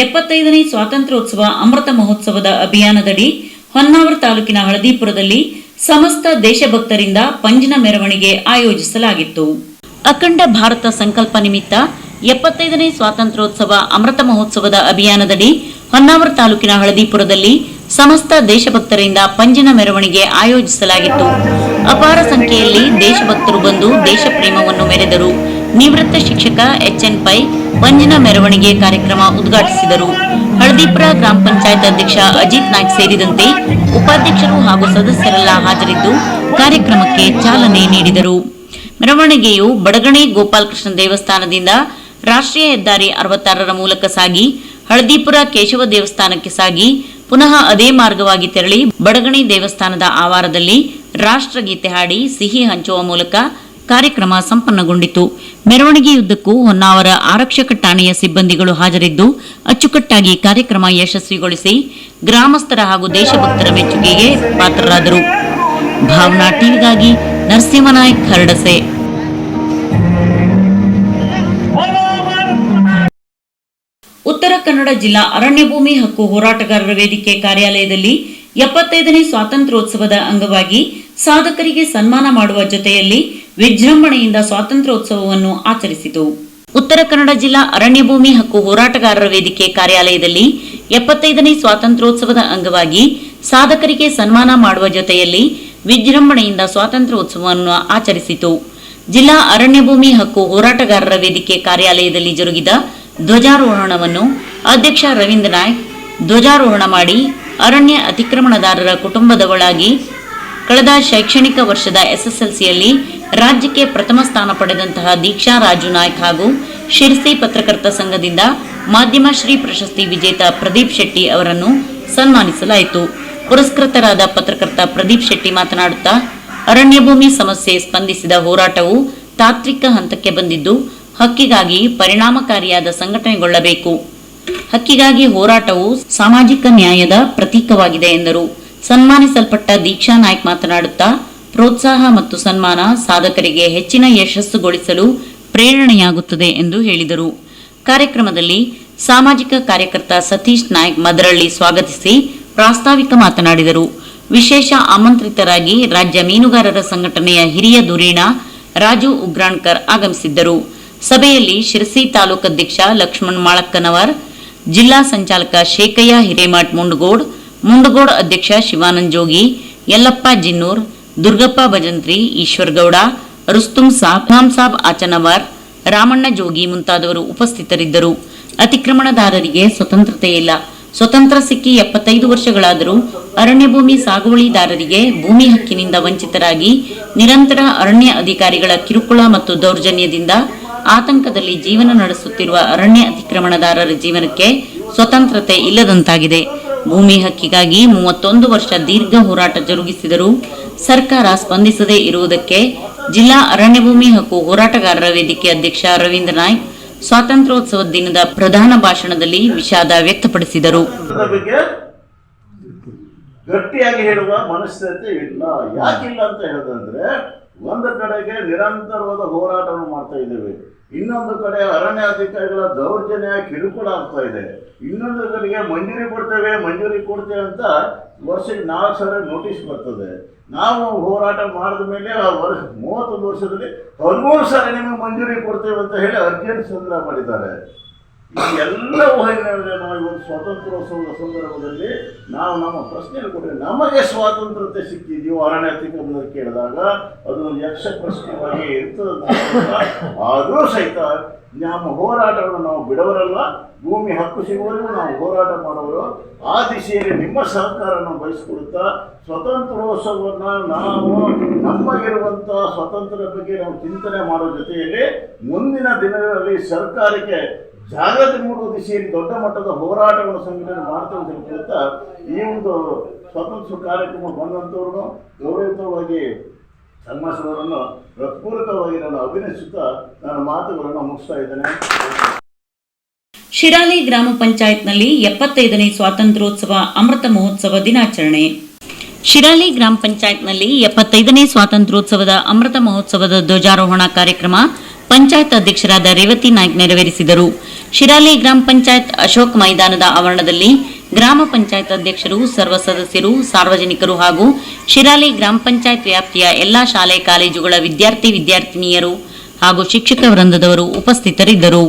75ನೇ ಸ್ವಾತಂತ್ರ್ಯೋತ್ಸವ ಅಮೃತ ಮಹೋತ್ಸವದ ಅಭಿಯಾನದಡಿ ಹೊನ್ನಾವರ ತಾಲೂಕಿನ ಹಳದಿಪುರದಲ್ಲಿ ಸಮಸ್ತ ದೇಶಭಕ್ತರಿಂದ ಪಂಜಿನ ಮೆರವಣಿಗೆ ಆಯೋಜಿಸಲಾಗಿತ್ತು. ಅಖಂಡ ಭಾರತ ಸಂಕಲ್ಪ ನಿಮಿತ್ತ 75ನೇ ಸ್ವಾತಂತ್ರ್ಯೋತ್ಸವ ಅಮೃತ ಮಹೋತ್ಸವದ ಅಭಿಯಾನದಡಿ ಹೊನ್ನಾವರ ತಾಲೂಕಿನ ಹಳದಿಪುರದಲ್ಲಿ ಸಮಸ್ತ ದೇಶಭಕ್ತರಿಂದ ಪಂಜಿನ ಮೆರವಣಿಗೆ ಆಯೋಜಿಸಲಾಗಿತ್ತು. ಅಪಾರ ಸಂಖ್ಯೆಯಲ್ಲಿ ದೇಶಭಕ್ತರು ಬಂದು ದೇಶ ಪ್ರೇಮವನ್ನು ಮೆರೆದರು. ನಿವೃತ್ತ ಶಿಕ್ಷಕ ಎಚ್ಎನ್ ಪೈ ಪಂಜಿನ ಮೆರವಣಿಗೆ ಕಾರ್ಯಕ್ರಮ ಉದ್ಘಾಟಿಸಿದರು. ಹಳದಿಪುರ ಗ್ರಾಮ ಪಂಚಾಯತ್ ಅಧ್ಯಕ್ಷ ಅಜಿತ್ ನಾಯ್ಕ್ ಸೇರಿದಂತೆ ಉಪಾಧ್ಯಕ್ಷರು ಹಾಗೂ ಸದಸ್ಯರೆಲ್ಲ ಹಾಜರಿದ್ದು ಕಾರ್ಯಕ್ರಮಕ್ಕೆ ಚಾಲನೆ ನೀಡಿದರು. ಮೆರವಣಿಗೆಯು ಬಡಗಣೆ ಗೋಪಾಲಕೃಷ್ಣ ದೇವಸ್ಥಾನದಿಂದ ರಾಷ್ಟ್ರೀಯ ಹೆದ್ದಾರಿ 66ರ ಮೂಲಕ ಸಾಗಿ ಹಳದಿಪುರ ಕೇಶವ ದೇವಸ್ಥಾನಕ್ಕೆ ಸಾಗಿ ಪುನಃ ಅದೇ ಮಾರ್ಗವಾಗಿ ತೆರಳಿ ಬಡಗಣಿ ದೇವಸ್ಥಾನದ ಆವಾರದಲ್ಲಿ ರಾಷ್ಟ್ರಗೀತೆ ಹಾಡಿ ಸಿಹಿ ಹಂಚುವ ಮೂಲಕ ಕಾರ್ಯಕ್ರಮ ಸಂಪನ್ನಗೊಂಡಿತು. ಮೆರವಣಿಗೆಯುದ್ದಕ್ಕೂ ಹೊನ್ನಾವರ ಆರಕ್ಷಕ ಠಾಣೆಯ ಸಿಬ್ಬಂದಿಗಳು ಹಾಜರಿದ್ದು ಅಚ್ಚುಕಟ್ಟಾಗಿ ಕಾರ್ಯಕ್ರಮ ಯಶಸ್ವಿಗೊಳಿಸಿ ಗ್ರಾಮಸ್ಥರ ಹಾಗೂ ದೇಶಭಕ್ತರ ಮೆಚ್ಚುಗೆಗೆ ಪಾತ್ರರಾದರು. ಭಾವನಾ ಟಿವಿಗಾಗಿ ನರಸಿಂಹನಾಯ್ಕ್, ಹರಡಸೆ. ಉತ್ತರ ಕನ್ನಡ ಜಿಲ್ಲಾ ಅರಣ್ಯ ಭೂಮಿ ಹಕ್ಕು ಹೋರಾಟಗಾರರ ವೇದಿಕೆ ಕಾರ್ಯಾಲಯದಲ್ಲಿ 75ನೇ ಸ್ವಾತಂತ್ರ್ಯೋತ್ಸವದ ಅಂಗವಾಗಿ ಸಾಧಕರಿಗೆ ಸನ್ಮಾನ ಮಾಡುವ ಜೊತೆಯಲ್ಲಿ ವಿಜೃಂಭಣೆಯಿಂದ ಸ್ವಾತಂತ್ರ್ಯೋತ್ಸವವನ್ನು ಆಚರಿಸಿತು. ಉತ್ತರ ಕನ್ನಡ ಜಿಲ್ಲಾ ಅರಣ್ಯ ಭೂಮಿ ಹಕ್ಕು ಹೋರಾಟಗಾರರ ವೇದಿಕೆ ಕಾರ್ಯಾಲಯದಲ್ಲಿ 75ನೇ ಸ್ವಾತಂತ್ರ್ಯೋತ್ಸವದ ಅಂಗವಾಗಿ ಸಾಧಕರಿಗೆ ಸನ್ಮಾನ ಮಾಡುವ ಜೊತೆಯಲ್ಲಿ ವಿಜೃಂಭಣೆಯಿಂದ ಸ್ವಾತಂತ್ರ್ಯೋತ್ಸವವನ್ನು ಆಚರಿಸಿತು. ಜಿಲ್ಲಾ ಅರಣ್ಯ ಭೂಮಿ ಹಕ್ಕು ಹೋರಾಟಗಾರರ ವೇದಿಕೆ ಕಾರ್ಯಾಲಯದಲ್ಲಿ ಜರುಗಿದ ಧ್ವಜಾರೋಹಣವನ್ನು ಅಧ್ಯಕ್ಷ ರವೀಂದ್ರ ನಾಯ್ಕ್ ಧ್ವಜಾರೋಹಣ ಮಾಡಿ ಅರಣ್ಯ ಅತಿಕ್ರಮಣದಾರರ ಕುಟುಂಬದವಳಾಗಿ ಕಳೆದ ಶೈಕ್ಷಣಿಕ ವರ್ಷದ ಎಸ್ಎಸ್ಎಲ್ಸಿಯಲ್ಲಿ ರಾಜ್ಯಕ್ಕೆ ಪ್ರಥಮ ಸ್ಥಾನ ಪಡೆದಂತಹ ದೀಕ್ಷಾ ರಾಜು ನಾಯ್ಕ್ ಹಾಗೂ ಶಿರ್ಸಿ ಪತ್ರಕರ್ತ ಸಂಘದಿಂದ ಮಾಧ್ಯಮ ಶ್ರೀ ಪ್ರಶಸ್ತಿ ವಿಜೇತ ಪ್ರದೀಪ್ ಶೆಟ್ಟಿ ಅವರನ್ನು ಸನ್ಮಾನಿಸಲಾಯಿತು. ಪುರಸ್ಕೃತರಾದ ಪತ್ರಕರ್ತ ಪ್ರದೀಪ್ ಶೆಟ್ಟಿ ಮಾತನಾಡುತ್ತಾ, ಅರಣ್ಯ ಭೂಮಿ ಸಮಸ್ಯೆ ಸ್ಪಂದಿಸಿದ ಹೋರಾಟವು ತಾತ್ವಿಕ ಹಂತಕ್ಕೆ ಬಂದಿದ್ದು ಹಕ್ಕಿಗಾಗಿ ಪರಿಣಾಮಕಾರಿಯಾದ ಸಂಘಟನೆಗೊಳ್ಳಬೇಕು. ಹಕ್ಕಿಗಾಗಿ ಹೋರಾಟವು ಸಾಮಾಜಿಕ ನ್ಯಾಯದ ಪ್ರತೀಕವಾಗಿದೆ ಎಂದರು. ಸನ್ಮಾನಿಸಲ್ಪಟ್ಟ ದೀಕ್ಷಾ ನಾಯ್ಕ್ ಮಾತನಾಡುತ್ತಾ, ಪ್ರೋತ್ಸಾಹ ಮತ್ತು ಸನ್ಮಾನ ಸಾಧಕರಿಗೆ ಹೆಚ್ಚಿನ ಯಶಸ್ಸುಗೊಳಿಸಲು ಪ್ರೇರಣೆಯಾಗುತ್ತದೆ ಎಂದು ಹೇಳಿದರು. ಕಾರ್ಯಕ್ರಮದಲ್ಲಿ ಸಾಮಾಜಿಕ ಕಾರ್ಯಕರ್ತ ಸತೀಶ್ ನಾಯ್ಕ್ ಮದರಳ್ಳಿ ಸ್ವಾಗತಿಸಿ ಪ್ರಾಸ್ತಾವಿಕ ಮಾತನಾಡಿದರು. ವಿಶೇಷ ಆಮಂತ್ರಿತರಾಗಿ ರಾಜ್ಯ ಮೀನುಗಾರರ ಸಂಘಟನೆಯ ಹಿರಿಯ ಧುರೀಣ ರಾಜು ಉಗ್ರಾಣ್ಕರ್ ಆಗಮಿಸಿದ್ದರು. ಸಭೆಯಲ್ಲಿ ಶಿರಸಿ ತಾಲೂಕಾಧ್ಯಕ್ಷ ಲಕ್ಷ್ಮಣ್ ಮಾಳಕ್ಕನವರ್, ಜಿಲ್ಲಾ ಸಂಚಾಲಕ ಶೇಖಯ್ಯ ಹಿರೇಮಠ್ ಮುಂಡಗೋಡ್ ಅಧ್ಯಕ್ಷ ಶಿವಾನಂದ್ ಜೋಗಿ, ಯಲ್ಲಪ್ಪ ಜಿನ್ನೂರ್, ದುರ್ಗಪ್ಪ ಭಜಂತ್ರಿ, ಈಶ್ವರಗೌಡ, ರುಸ್ತುಂ ಸಾಬ್, ಇಮಾಮ್ ಸಾಬ್ ಆಚನವರ್, ರಾಮಣ್ಣ ಜೋಗಿ ಮುಂತಾದವರು ಉಪಸ್ಥಿತರಿದ್ದರು. ಅತಿಕ್ರಮಣದಾರರಿಗೆ ಸ್ವತಂತ್ರತೆ ಇಲ್ಲ. ಸ್ವತಂತ್ರ ಸಿಕ್ಕಿ 75 ವರ್ಷಗಳಾದರೂ ಅರಣ್ಯ ಭೂಮಿ ಸಾಗುವಳಿದಾರರಿಗೆ ಭೂಮಿ ಹಕ್ಕಿನಿಂದ ವಂಚಿತರಾಗಿ ನಿರಂತರ ಅರಣ್ಯ ಅಧಿಕಾರಿಗಳ ಕಿರುಕುಳ ಮತ್ತು ದೌರ್ಜನ್ಯದಿಂದ ಆತಂಕದಲ್ಲಿ ಜೀವನ ನಡೆಸುತ್ತಿರುವ ಅರಣ್ಯ ಅತಿಕ್ರಮಣದಾರರ ಜೀವನಕ್ಕೆ ಸ್ವತಂತ್ರತೆ ಇಲ್ಲದಂತಾಗಿದೆ. ಭೂಮಿ ಹಕ್ಕಿಗಾಗಿ 31 ವರ್ಷ ದೀರ್ಘ ಹೋರಾಟ ಜರುಗಿಸಿದರೂ ಸರ್ಕಾರ ಸ್ಪಂದಿಸದೇ ಇರುವುದಕ್ಕೆ ಜಿಲ್ಲಾ ಅರಣ್ಯ ಭೂಮಿ ಹಕ್ಕು ಹೋರಾಟಗಾರರ ವೇದಿಕೆ ಅಧ್ಯಕ್ಷ ರವೀಂದ್ರ ನಾಯ್ಕ್ ಸ್ವಾತಂತ್ರ್ಯೋತ್ಸವ ದಿನದ ಪ್ರಧಾನ ಭಾಷಣದಲ್ಲಿ ವಿಷಾದ ವ್ಯಕ್ತಪಡಿಸಿದರು. ಗಟ್ಟಿಯಾಗಿ ಹೇಳುವ ಮನಸ್ಥಿತಿ ಇಲ್ಲ. ಯಾಕಿಲ್ಲ ಅಂತ ಹೇಳೋದಂದ್ರೆ, ಒಂದು ಕಡೆಗೆ ನಿರಂತರವಾದ ಹೋರಾಟವನ್ನು ಮಾಡ್ತಾ ಇದ್ದೇವೆ, ಇನ್ನೊಂದು ಕಡೆ ಅರಣ್ಯ ಅಧಿಕಾರಿಗಳ ದೌರ್ಜನ್ಯ ಕಿರುಕುಳ ಆಗ್ತಾ ಇದೆ, ಇನ್ನೊಂದು ಕಡೆಗೆ ಮಂಜೂರಿ ಕೊಡ್ತೇವೆ ಅಂತ ವರ್ಷಕ್ಕೆ 4,000 ನೋಟಿಸ್ ಬರ್ತದೆ. ನಾವು ಹೋರಾಟ ಮಾಡಿದ ಮೇಲೆ 31 ವರ್ಷದಲ್ಲಿ 13,000 ನಿಮಗೆ ಮಂಜೂರಿ ಕೊಡ್ತೇವೆ ಅಂತ ಹೇಳಿ ಅರ್ಜಿಯನ್ನು ಸಂಗ್ರಹ ಮಾಡಿದ್ದಾರೆ. ಈ ಎಲ್ಲವೂ ಹಿನ್ನೆಲೆಯಲ್ಲಿ ನಾವು ಇವತ್ತು ಸ್ವಾತಂತ್ರ್ಯೋತ್ಸವದ ಸಂದರ್ಭದಲ್ಲಿ ನಾವು ನಮ್ಮ ಪ್ರಶ್ನೆಯನ್ನು ಕೊಟ್ಟರೆ, ನಮಗೆ ಸ್ವಾತಂತ್ರ್ಯತೆ ಸಿಕ್ಕಿದೆಯೋ ಅರಣ್ಯ ಅತಿಕ್ರಮಣ ಕೇಳಿದಾಗ ಅದು ಯಕ್ಷ ಪ್ರಶ್ನೆಯಾಗಿ ಇರ್ತದೆ. ಆದರೂ ಸಹಿತ ನಮ್ಮ ಹೋರಾಟವನ್ನು ನಾವು ಬಿಡವರಲ್ಲ. ಭೂಮಿ ಹಕ್ಕು ಸಿಗುವವರೆಗೂ ನಾವು ಹೋರಾಟ ಮಾಡುವರು. ಆ ದಿಶೆಯಲ್ಲಿ ನಿಮ್ಮ ಸಹಕಾರವನ್ನು ಬಯಸಿಕೊಡುತ್ತಾ ಸ್ವತಂತ್ರೋತ್ಸವವನ್ನು ನಾವು ನಮಗಿರುವಂಥ ಸ್ವಾತಂತ್ರ್ಯ ಬಗ್ಗೆ ನಾವು ಚಿಂತನೆ ಮಾಡೋ ಜೊತೆಯಲ್ಲಿ ಮುಂದಿನ ದಿನಗಳಲ್ಲಿ ಸರ್ಕಾರಕ್ಕೆ ಜಾಗೃತಿ ಮೂಡುವ ದಿಶೆಯಲ್ಲಿ ದೊಡ್ಡ ಮಟ್ಟದ ಹೋರಾಟವನ್ನು ಸಂಘಟನೆ ಮಾಡ್ತೇವೆ ಅಂತ ಹೇಳ್ತಾ ಈ ಒಂದು ಸ್ವಾತಂತ್ರ್ಯ ಕಾರ್ಯಕ್ರಮ ಬಂದಂಥವ್ರನ್ನು ಗೌರವಯುತವಾಗಿ ಸನ್ಮಾನಿಸುವವರನ್ನು ಹೃತ್ಪೂರ್ವಕವಾಗಿ ನಾನು ಅಭಿನಯಿಸುತ್ತಾ ನನ್ನ ಮಾತುಗಳನ್ನು ಮುಗಿಸ್ತಾ ಇದ್ದೇನೆ. ಶಿರಾಲಿ ಗ್ರಾಮ ಪಂಚಾಯತ್ನಲ್ಲಿ 75ನೇ ಸ್ವಾತಂತ್ರ್ಯೋತ್ಸವ ಅಮೃತ ಮಹೋತ್ಸವ ದಿನಾಚರಣೆ. ಶಿರಾಲಿ ಗ್ರಾಮ ಪಂಚಾಯತ್ನಲ್ಲಿ 75ನೇ ಸ್ವಾತಂತ್ರ್ಯೋತ್ಸವದ ಅಮೃತ ಮಹೋತ್ಸವದ ಧ್ವಜಾರೋಹಣ ಕಾರ್ಯಕ್ರಮ ಪಂಚಾಯತ್ ಅಧ್ಯಕ್ಷರಾದ ರೇವತಿ ನಾಯ್ಕ್ ನೆರವೇರಿಸಿದರು. ಶಿರಾಲಿ ಗ್ರಾಮ ಪಂಚಾಯತ್ ಅಶೋಕ್ ಮೈದಾನದ ಆವರಣದಲ್ಲಿ ಗ್ರಾಮ ಪಂಚಾಯತ್ ಅಧ್ಯಕ್ಷರು, ಸರ್ವ ಸದಸ್ಯರು, ಸಾರ್ವಜನಿಕರು ಹಾಗೂ ಶಿರಾಲಿ ಗ್ರಾಮ ಪಂಚಾಯತ್ ವ್ಯಾಪ್ತಿಯ ಎಲ್ಲಾ ಶಾಲೆ ಕಾಲೇಜುಗಳ ವಿದ್ಯಾರ್ಥಿನಿಯರು ಹಾಗೂ ಶಿಕ್ಷಕ ವೃಂದದವರು ಉಪಸ್ಥಿತರಿದ್ದರು.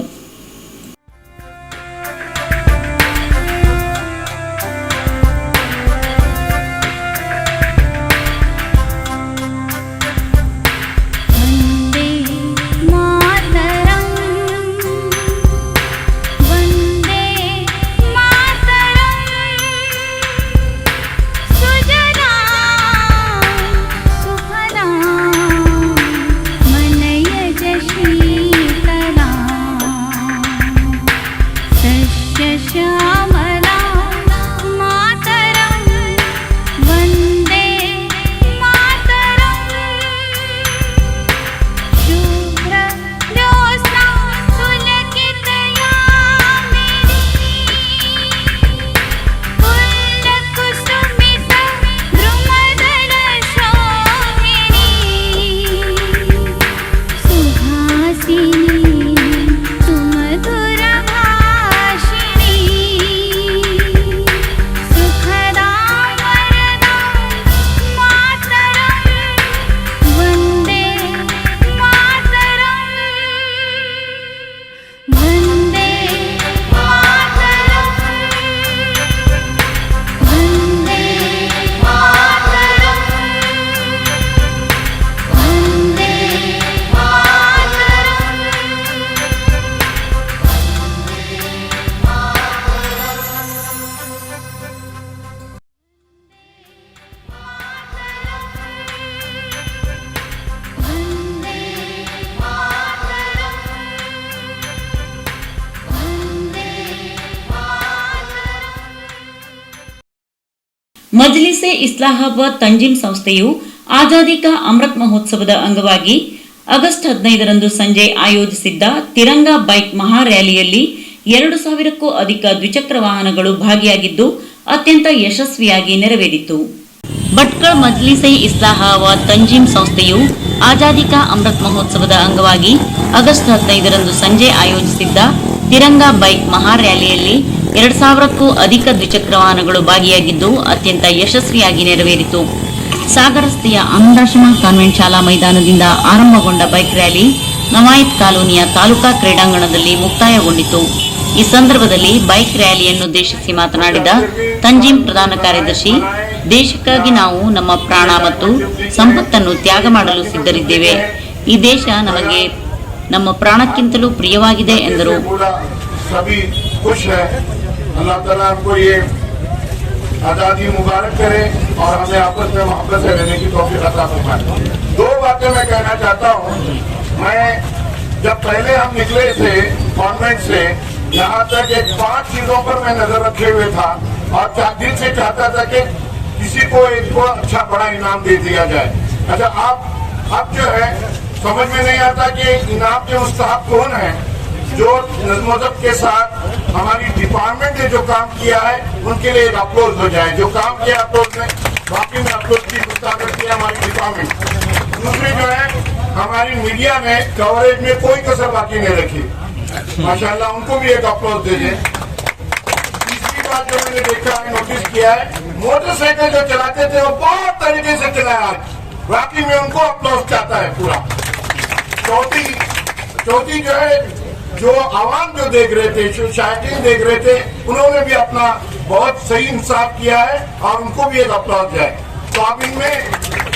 ಮಜ್ಲಿಸೆ ಇಸ್ಲಾಹಾಬಾದ್ ತಂಜೀಮ್ ಸಂಸ್ಥೆಯು ಆಜಾದಿ ಕಾ ಅಮೃತ್ ಮಹೋತ್ಸವದ ಅಂಗವಾಗಿ ಆಗಸ್ಟ್ 15ರಂದು ಸಂಜೆ ಆಯೋಜಿಸಿದ್ದ ತಿರಂಗಾ ಬೈಕ್ ಮಹಾ ರ್ಯಾಲಿಯಲ್ಲಿ 2,000ಕ್ಕೂ ಅಧಿಕ ದ್ವಿಚಕ್ರ ವಾಹನಗಳು ಭಾಗಿಯಾಗಿದ್ದು ಅತ್ಯಂತ ಯಶಸ್ವಿಯಾಗಿ ನೆರವೇರಿತು. ಭಟ್ಕಳ ಮಜ್ಲಿಸೆ ಇಸ್ಲಾಹಾಬಾದ್ ತಂಜೀಮ್ ಸಂಸ್ಥೆಯು ಆಜಾದಿ ಕಾ ಅಮೃತ್ ಮಹೋತ್ಸವದ ಅಂಗವಾಗಿ ಆಗಸ್ಟ್ 15ರಂದು ಸಂಜೆ ಆಯೋಜಿಸಿದ್ದ ತಿರಂಗಾ ಬೈಕ್ ಮಹಾ ರ್ಯಾಲಿಯಲ್ಲಿ 2,000ಕ್ಕೂ ಅಧಿಕ ದ್ವಿಚಕ್ರ ವಾಹನಗಳು ಭಾಗಿಯಾಗಿದ್ದು ಅತ್ಯಂತ ಯಶಸ್ವಿಯಾಗಿ ನೆರವೇರಿತು. ಸಾಗರ ರಸ್ತೆಯ ಆನಂದಾಶ್ರಮ ಕಾನ್ವೆಂಟ್ ಶಾಲಾ ಮೈದಾನದಿಂದ ಆರಂಭಗೊಂಡ ಬೈಕ್ ರ್ಯಾಲಿ ನವಾಯಿತ್ ಕಾಲೋನಿಯ ತಾಲೂಕಾ ಕ್ರೀಡಾಂಗಣದಲ್ಲಿ ಮುಕ್ತಾಯಗೊಂಡಿತು. ಈ ಸಂದರ್ಭದಲ್ಲಿ ಬೈಕ್ ರ್ಯಾಲಿಯನ್ನುದ್ದೇಶಿಸಿ ಮಾತನಾಡಿದ ತಂಜೀಂ ಪ್ರಧಾನ ಕಾರ್ಯದರ್ಶಿ, ದೇಶಕ್ಕಾಗಿ ನಾವು ನಮ್ಮ ಪ್ರಾಣ ಮತ್ತು ಸಂಪತ್ತನ್ನು ತ್ಯಾಗ ಮಾಡಲು ಸಿದ್ಧರಿದ್ದೇವೆ. ಈ ದೇಶ ನಮಗೆ ನಮ್ಮ ಪ್ರಾಣಕ್ಕಿಂತಲೂ ಪ್ರಿಯವಾಗಿದೆ ಎಂದರು. आजादी मुबारक करे और हमें आपस में मोहब्बत से रहने की तौफीक अता फरमाए। दो बातें मैं कहना चाहता हूँ। मैं जब पहले हम निकले थे कॉन्वेंट से, यहाँ तक एक 5 चीजों पर मैं नजर रखे हुए था और दिल से चाहता था कि किसी को एक को अच्छा बड़ा इनाम दे दिया जाए। अच्छा, अब जो है समझ में नहीं आता कि इनाम के मुस्तहक कौन है। जो नज़्म-ओ-ज़ब्त के साथ हमारी डिपार्टमेंट ने जो काम किया है उनके लिए एक अप्लोज हो जाए। जो काम किया अप्लोज में, बाकी में अप्लोज की मुताबिक किया हमारी डिपार्टमेंट। दूसरी जो है हमारी मीडिया ने कवरेज में कोई कसर बाकी नहीं रखी, माशाल्लाह, उनको भी एक अप्लोज दे दें। तीसरी बात जो मैंने देखा है, नोटिस किया है, मोटरसाइकिल जो चलाते थे वो बहुत तरीके से चलाया, बाकी में उनको अप्लोज चाहता है पूरा। चौथी जो है, जो आवाम जो देख रहे थे, जो शायकीन देख रहे थे, उन्होंने भी अपना बहुत सही इंसाफ किया है और उनको भी एक अप्लॉज है। तो अब इनमें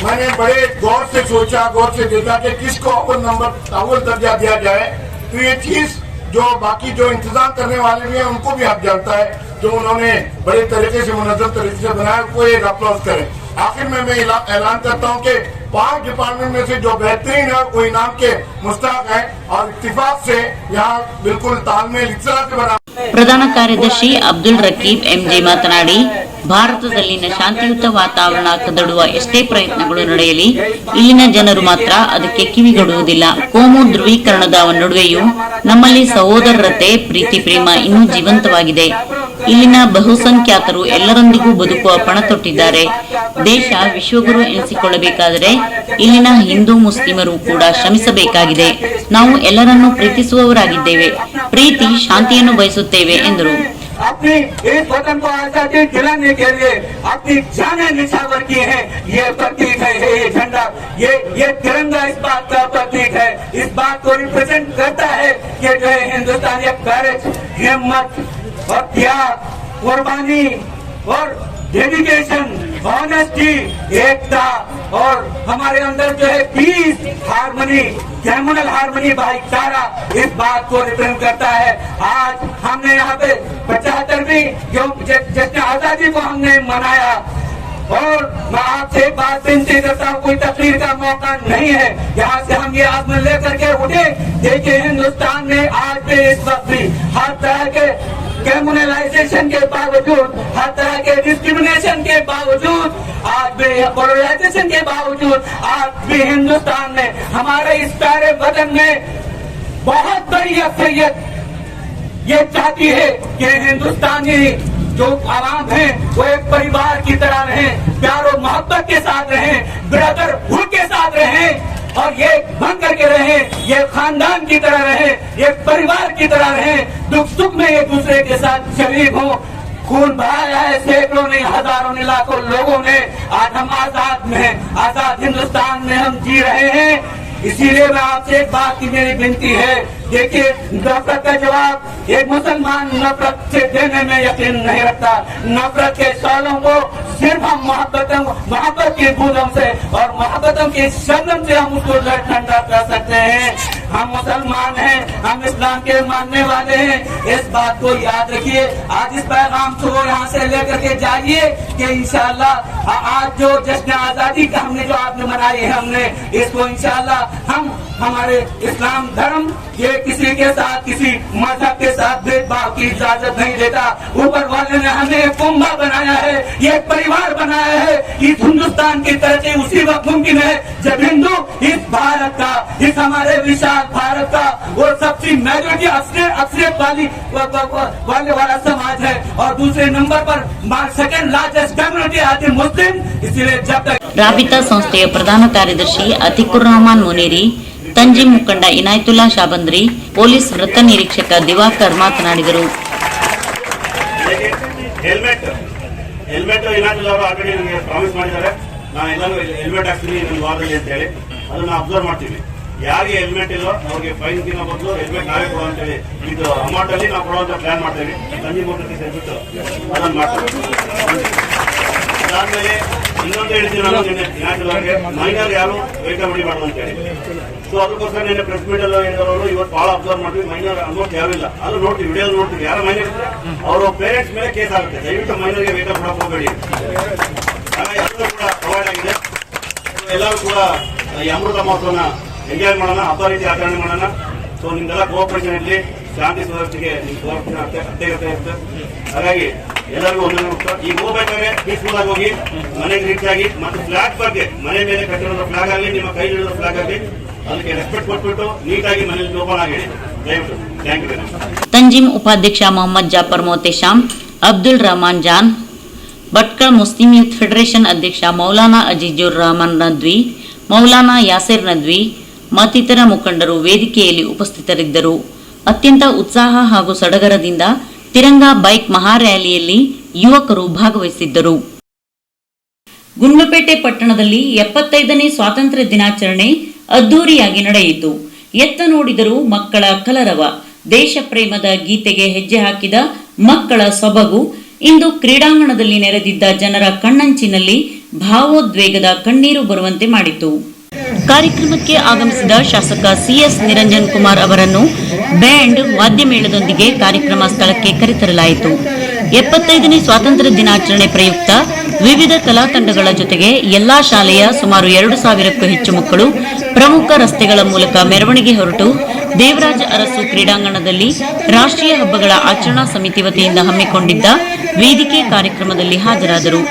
मैंने बड़े गौर से सोचा, गौर से देखा कि किसको अव्वल दर्जा दिया जाए। तो ये चीज जो बाकी जो इंतजाम करने वाले भी हैं उनको भी हक जानता है, जो उन्होंने बड़े तरीके से मुनज़्ज़म तरीके से बनाया, उनको एक अप्लॉज करें। आखिर में मैं ऐलान करता हूँ कि 5 डिपार्टमेंट में से जो बेहतरीन है वो इनाम के मुस्तहक है और इत्तिफाक से यहाँ बिल्कुल तालमेल इस तरह से बना। ಪ್ರಧಾನ ಕಾರ್ಯದರ್ಶಿ ಅಬ್ದುಲ್ ರಕೀಬ್ ಎಂಜೆ ಮಾತನಾಡಿ, ಭಾರತದಲ್ಲಿನ ಶಾಂತಿಯುತ ವಾತಾವರಣ ಕದಡುವ ಎಷ್ಟೇ ಪ್ರಯತ್ನಗಳು ನಡೆಯಲಿ, ಇಲ್ಲಿನ ಜನರು ಮಾತ್ರ ಅದಕ್ಕೆ ಕಿವಿಗೊಡುವುದಿಲ್ಲ. ಕೋಮು ಧ್ರುವೀಕರಣದ ನಡುವೆಯೂ ನಮ್ಮಲ್ಲಿ ಸಹೋದರತೆ, ಪ್ರೀತಿ, ಪ್ರೇಮ ಇನ್ನೂ ಜೀವಂತವಾಗಿದೆ. ಇಲ್ಲಿನ ಬಹುಸಂಖ್ಯಾತರು ಎಲ್ಲರೊಂದಿಗೂ ಬದುಕುವ ಪಣ ತೊಟ್ಟಿದ್ದಾರೆ. ದೇಶ ವಿಶ್ವಗುರು ಎನಿಸಿಕೊಳ್ಳಬೇಕಾದರೆ ಇಲ್ಲಿನ ಹಿಂದೂ ಮುಸ್ಲಿಮರು ಕೂಡ ಶ್ರಮಿಸಬೇಕಾಗಿದೆ. ನಾವು ಎಲ್ಲರನ್ನೂ ಪ್ರೀತಿಸುವವರಾಗಿದ್ದೇವೆ, ಪ್ರೀತಿ ಶಾಂತಿಯನ್ನು ಬಯಸುತ್ತೇವೆ ಎಂದರು. अपनी इस वतन को आजादी दिलाने के लिए अपनी जानें निछावर की है। ये प्रतीक है, ये झंडा, ये तिरंगा इस बात का प्रतीक है, इस बात को रिप्रेजेंट करता है कि जो है हिंदुस्तानी करेज, हिम्मत और त्याग, कुर्बानी और डेडिकेशन, ऑनेस्टी, एकता और हमारे अंदर जो है पीस, हार्मनी, कम्युनल हार्मनी, भाईचारा, इस बात को रिप्रेजेंट करता है। आज हमने यहाँ पे 75वीं जश्न आजादी को हमने मनाया और मैं आपसे एक बात विनती करता हूँ, कोई तकरीर का मौका नहीं है, यहाँ से हम ये आत्मा लेकर के उठे। देखिए, हिंदुस्तान में आज भी इस वक्त भी हर तरह के कम्युनलाइजेशन के बावजूद, हर तरह के डिस्क्रिमिनेशन के बावजूद, आज भी पोलराइजेशन के बावजूद, आज भी हिंदुस्तान में हमारे इस प्यारे वतन में बहुत बड़ी अक्सरियत ये चाहती है कि हिंदुस्तानी जो आवाम है वो एक परिवार की तरह रहें, प्यार और मोहब्बत के साथ रहें, ब्रदरहुड के साथ रहें और ये बन करके रहें, ये खानदान की तरह रहें, ये परिवार की तरह रहें, दुख सुख में एक दूसरे के साथ शरीक हों। खून बहाया है सैकड़ों ने, हजारों ने, लाखों लोगों ने। आज हम आजाद में, आजाद हिंदुस्तान में हम जी रहे हैं। इसीलिए मैं आपसे एक बात की मेरी विनती है, देखिए, नफरत का जवाब एक मुसलमान नफरत से देने में यकीन नहीं रखता। नफरत के सवालों को सिर्फ हम मोहब्बत की बूंदों से और मोहब्बतों की शबनम से हम उसको ठंडा कर सकते हैं। हम मुसलमान हैं, हम इस्लाम के मानने वाले हैं, इस बात को याद रखिए। आज इस पैगाम को यहाँ से लेकर के जाइए कि इंशाअल्लाह आज जो जश्न आजादी का हमने जो आपने मनाई है, हमने इसको इंशाअल्लाह हम हमारे इस्लाम धर्म ये किसी के साथ, किसी मजहब के साथ भेदभाव की इजाजत नहीं देता। ऊपर वाले ने हमें एक उम्मा बनाया है, ये एक परिवार बनाया है। इस हिंदुस्तान की तरक्की उसी वक्त मुमकिन है जब हिंदू इस भारत का, इस हमारे विशाल भारत का वो सबसे मेजोरिटी अक्सरियत वाला समाज है और दूसरे नंबर पर सेकंड लार्जेस्ट कम्युनिटी आती मुस्लिम। इसीलिए जब तक ರಾಬಿತಾ ಸಂಸ್ಥೆಯ ಪ್ರಧಾನ ಕಾರ್ಯದರ್ಶಿ ಅತಿಕುರ್ ರಹಮಾನ್ ಮುನೇರಿ, ತಂಜೀಂ ಮುಖಂಡ ಇನಾಯತುಲ್ಲಾ ಶಾಬಂದ್ರಿ, ಪೊಲೀಸ್ ವೃತ್ತ ನಿರೀಕ್ಷಕ ದಿವಾಕರ್ ಮಾತನಾಡಿದರು. ಹೆಲ್ಮೆಟ್ ಇಲಾಖೆ ಅವರು ಆಲ್ರೆಡಿ ನನಗೆ ಪ್ರಾಮಿಸ್ ಮಾಡಿದ್ದಾರೆ, ನಾನು ಎಲ್ಲರೂ ಹೆಲ್ಮೆಟ್ ಹಾಕ್ತೀನಿ ನನ್ನ ವಾರದಲ್ಲಿ ಅಂತ ಹೇಳಿ. ಅದನ್ನ ಅಬ್ಸರ್ವ್ ಮಾಡ್ತೀವಿ. ಯಾರಿಗೆ ಹೆಲ್ಮೆಟ್ ಇಲ್ಲೋ ಅವ್ರಿಗೆ ಫೈನ್ ಗಿನ ಬದಲು ಹೆಲ್ಮೆಟ್ ನಾವೇ ಕೊಡೋ ಅಂತೇಳಿ ಇದು ಅಮೌಂಟ್ ಅಲ್ಲಿ ನಾವು ಕೊಡುವಂತ ಪ್ಲಾನ್ ಮಾಡ್ತೇವೆ. ಸಂಜೆ ಮೋಟರ್ಗೆ ಸೇರ್ಬಿಟ್ಟು ಅದನ್ನ ಮಾಡ್ತೀವಿ. ಅದಾದ್ಮೇಲೆ ಇನ್ನೊಂದು ಹೇಳ್ತೀನಿ, ನಾನು ನಿನ್ನೆ ಇಲಾಖೆದವರಿಗೆ ಮೈನರ್ ಯಾರು ವೇಟರ್ ಹೊಡಿಬಾರ್ದು ಅಂತ ಹೇಳಿ. ಸೊ ಅದಕ್ಕೋಸ್ಕರ ನಿನ್ನೆ ಪ್ರೆಸ್ ಮೀಟ್ ಎಲ್ಲ ಹೇಳಿದವರು ಇವತ್ತು ಬಹಳ ಅಬ್ಸರ್ವ್ ಮಾಡ್ತೀವಿ. ಮೈನರ್ ಅಮೌಂಟ್ ಯಾರು ಇಲ್ಲ, ಅದು ನೋಡ್ತೀವಿ, ವಿಡಿಯೋ ನೋಡ್ತೀವಿ. ಯಾರು ಮೈನರ್ ಇದ್ರೆ ಅವರ ಪೇರೆಂಟ್ಸ್ ಮೇಲೆ ಕೇಸ್ ಆಗುತ್ತೆ. ದಯವಿಟ್ಟು ಮೈನರ್ಗೆ ವೇಟರ್ ಕೊಡಕ್ಕೆ ಹೋಗಬೇಡಿ. ಹಾಗಾಗಿ ಎಲ್ಲರೂ ಕೂಡ ಅವಾಯ್ಡ್ ಆಗಿದೆ. ಎಲ್ಲರೂ ಕೂಡ ಈ ಅಮೃತ ಮಹೋತ್ಸವನ ಎಂಜಾಯ್ ಮಾಡೋಣ, ಹಬ್ಬ ರೀತಿ ಆಚರಣೆ ಮಾಡೋಣ. ಸೊ ನಿಮ್ದೆಲ್ಲ ಕೋಆಪರೇಷನ್ ಇರಲಿ, ಶಾಂತಿ ಸುವ್ಯವಸ್ಥೆಗೆ ನಿಮ್ ಕೋಆಪರೇಷನ್ ಅತ್ಯಗತ್ಯ ಇರುತ್ತೆ. ಹಾಗಾಗಿ ಎಲ್ಲರಿಗೂ ಒಂದೊಂದು ಈಗ ಹೋಗ್ಬೇಕಾದ್ರೆ ಪೀಸ್ಫುಲ್ ಆಗಿ ಹೋಗಿ ಮನೆಗೆ ರೀಚ್ ಆಗಿ, ಮತ್ತು ಫ್ಲಾಗ್ ಬಗ್ಗೆ ಮನೆ ಮೇಲೆ ಕಟ್ಟಿರೋ ಫ್ಲಾಗ್ ಆಗಲಿ, ನಿಮ್ಮ ಕೈ ಹಿಡಿದ ಫ್ಲಾಗ್ ಆಗಲಿ, ಅದಕ್ಕೆ ರೆಸ್ಪೆಕ್ಟ್ ಕೊಟ್ಬಿಟ್ಟು ನೀಟಾಗಿ ಮನೇಲಿ ಓಪನ್ ಆಗಿ ದಯವಿಟ್ಟು. Thank you very much. Tanzeem ಉಪಾಧ್ಯಕ್ಷ ಮೊಹಮ್ಮದ್ ಜಾಫರ್ ಮೊಹತೆಶಾಮ್, ಅಬ್ದುಲ್ ರಹಮಾನ್ ಜಾನ್, ಭಟ್ಕಳ ಮುಸ್ಲಿಂ ಯೂತ್ ಫೆಡರೇಷನ್ ಅಧ್ಯಕ್ಷ ಮೌಲಾನಾ ಅಜೀಜುರ್ ರಹಮಾನ್ ನದ್ವಿ, ಮೌಲಾನಾ ಯಾಸಿರ್ ನದ್ವಿ ಮತ್ತಿತರ ಮುಖಂಡರು ವೇದಿಕೆಯಲ್ಲಿ ಉಪಸ್ಥಿತರಿದ್ದರು. ಅತ್ಯಂತ ಉತ್ಸಾಹ ಹಾಗೂ ಸಡಗರದಿಂದ ತಿರಂಗಾ ಬೈಕ್ ಮಹಾರ್ಯಾಲಿಯಲ್ಲಿ ಯುವಕರು ಭಾಗವಹಿಸಿದ್ದರು. ಗುಂಡ್ಲುಪೇಟೆ ಪಟ್ಟಣದಲ್ಲಿ 75ನೇ ಸ್ವಾತಂತ್ರ್ಯ ದಿನಾಚರಣೆ ಅದ್ದೂರಿಯಾಗಿ ನಡೆಯಿತು. ಎತ್ತ ನೋಡಿದರೂ ಮಕ್ಕಳ ಕಲರವ, ದೇಶ ಪ್ರೇಮದ ಗೀತೆಗೆ ಹೆಜ್ಜೆ ಹಾಕಿದ ಮಕ್ಕಳ ಸೊಬಗು ಇಂದು ಕ್ರೀಡಾಂಗಣದಲ್ಲಿ ನೆರೆದಿದ್ದ ಜನರ ಕಣ್ಣಂಚಿನಲ್ಲಿ ಭಾವೋದ್ವೇಗದ ಕಣ್ಣೀರು ಬರುವಂತೆ ಮಾಡಿತು. ಕಾರ್ಯಕ್ರಮಕ್ಕೆ ಆಗಮಿಸಿದ ಶಾಸಕ ಸಿಎಸ್ ನಿರಂಜನ್ ಕುಮಾರ್ ಅವರನ್ನು ಬ್ಯಾಂಡ್ ವಾದ್ಯಮೇಳದೊಂದಿಗೆ ಕಾರ್ಯಕ್ರಮ ಸ್ಥಳಕ್ಕೆ ಕರೆತರಲಾಯಿತು. 75ನೇ ಸ್ವಾತಂತ್ರ್ಯ ದಿನಾಚರಣೆ ಪ್ರಯುಕ್ತ ವಿವಿಧ ಕಲಾ ತಂಡಗಳ ಜೊತೆಗೆ ಎಲ್ಲಾ ಶಾಲೆಯ ಸುಮಾರು 2,000ಕ್ಕೂ ಹೆಚ್ಚು ಮಕ್ಕಳು ಪ್ರಮುಖ ರಸ್ತೆಗಳ ಮೂಲಕ ಮೆರವಣಿಗೆ ಹೊರಟು ದೇವರಾಜ ಅರಸು ಕ್ರೀಡಾಂಗಣದಲ್ಲಿ ರಾಷ್ಟ್ರೀಯ ಹಬ್ಬಗಳ ಆಚರಣಾ ಸಮಿತಿ ವತಿಯಿಂದ ಹಮ್ಮಿಕೊಂಡಿದ್ದ ವೇದಿಕೆ ಕಾರ್ಯಕ್ರಮದಲ್ಲಿ ಹಾಜರಾದರು.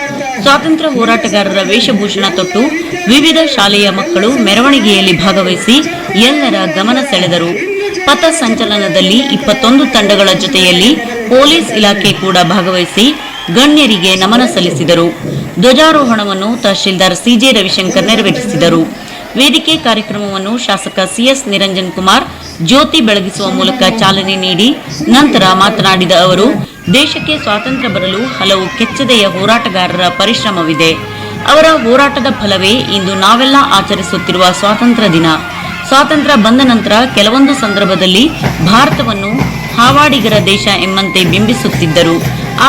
ಸ್ವಾತಂತ್ರ್ಯ ಹೋರಾಟಗಾರರ ವೇಷಭೂಷಣ ತೊಟ್ಟು ವಿವಿಧ ಶಾಲೆಯ ಮಕ್ಕಳು ಮೆರವಣಿಗೆಯಲ್ಲಿ ಭಾಗವಹಿಸಿ ಎಲ್ಲರ ಗಮನ ಸೆಳೆದರು. ಪಥ ಸಂಚಲನದಲ್ಲಿ 21 ತಂಡಗಳ ಜೊತೆಯಲ್ಲಿ ಪೊಲೀಸ್ ಇಲಾಖೆ ಕೂಡ ಭಾಗವಹಿಸಿ ಗಣ್ಯರಿಗೆ ನಮನ ಸಲ್ಲಿಸಿದರು. ಧ್ವಜಾರೋಹಣವನ್ನು ತಹಶೀಲ್ದಾರ್ ಸಿಜೆ ರವಿಶಂಕರ್ ನೆರವೇರಿಸಿದರು. ವೇದಿಕೆ ಕಾರ್ಯಕ್ರಮವನ್ನು ಶಾಸಕ ಸಿಎಸ್ ನಿರಂಜನ್ ಕುಮಾರ್ ಜ್ಯೋತಿ ಬೆಳಗಿಸುವ ಮೂಲಕ ಚಾಲನೆ ನೀಡಿ ನಂತರ ಮಾತನಾಡಿದ ಅವರು, ದೇಶಕ್ಕೆ ಸ್ವಾತಂತ್ರ್ಯ ಬರಲು ಹಲವು ಕೆಚ್ಚೆದೆಯ ಹೋರಾಟಗಾರರ ಪರಿಶ್ರಮವಿದೆ. ಅವರ ಹೋರಾಟದ ಫಲವೇ ಇಂದು ನಾವೆಲ್ಲ ಆಚರಿಸುತ್ತಿರುವ ಸ್ವಾತಂತ್ರ್ಯ ದಿನ. ಸ್ವಾತಂತ್ರ್ಯ ಬಂದ ನಂತರ ಕೆಲವೊಂದು ಸಂದರ್ಭದಲ್ಲಿ ಭಾರತವನ್ನು ಹಾವಾಡಿಗರ ದೇಶ ಎಂಬಂತೆ ಬಿಂಬಿಸುತ್ತಿದ್ದರು.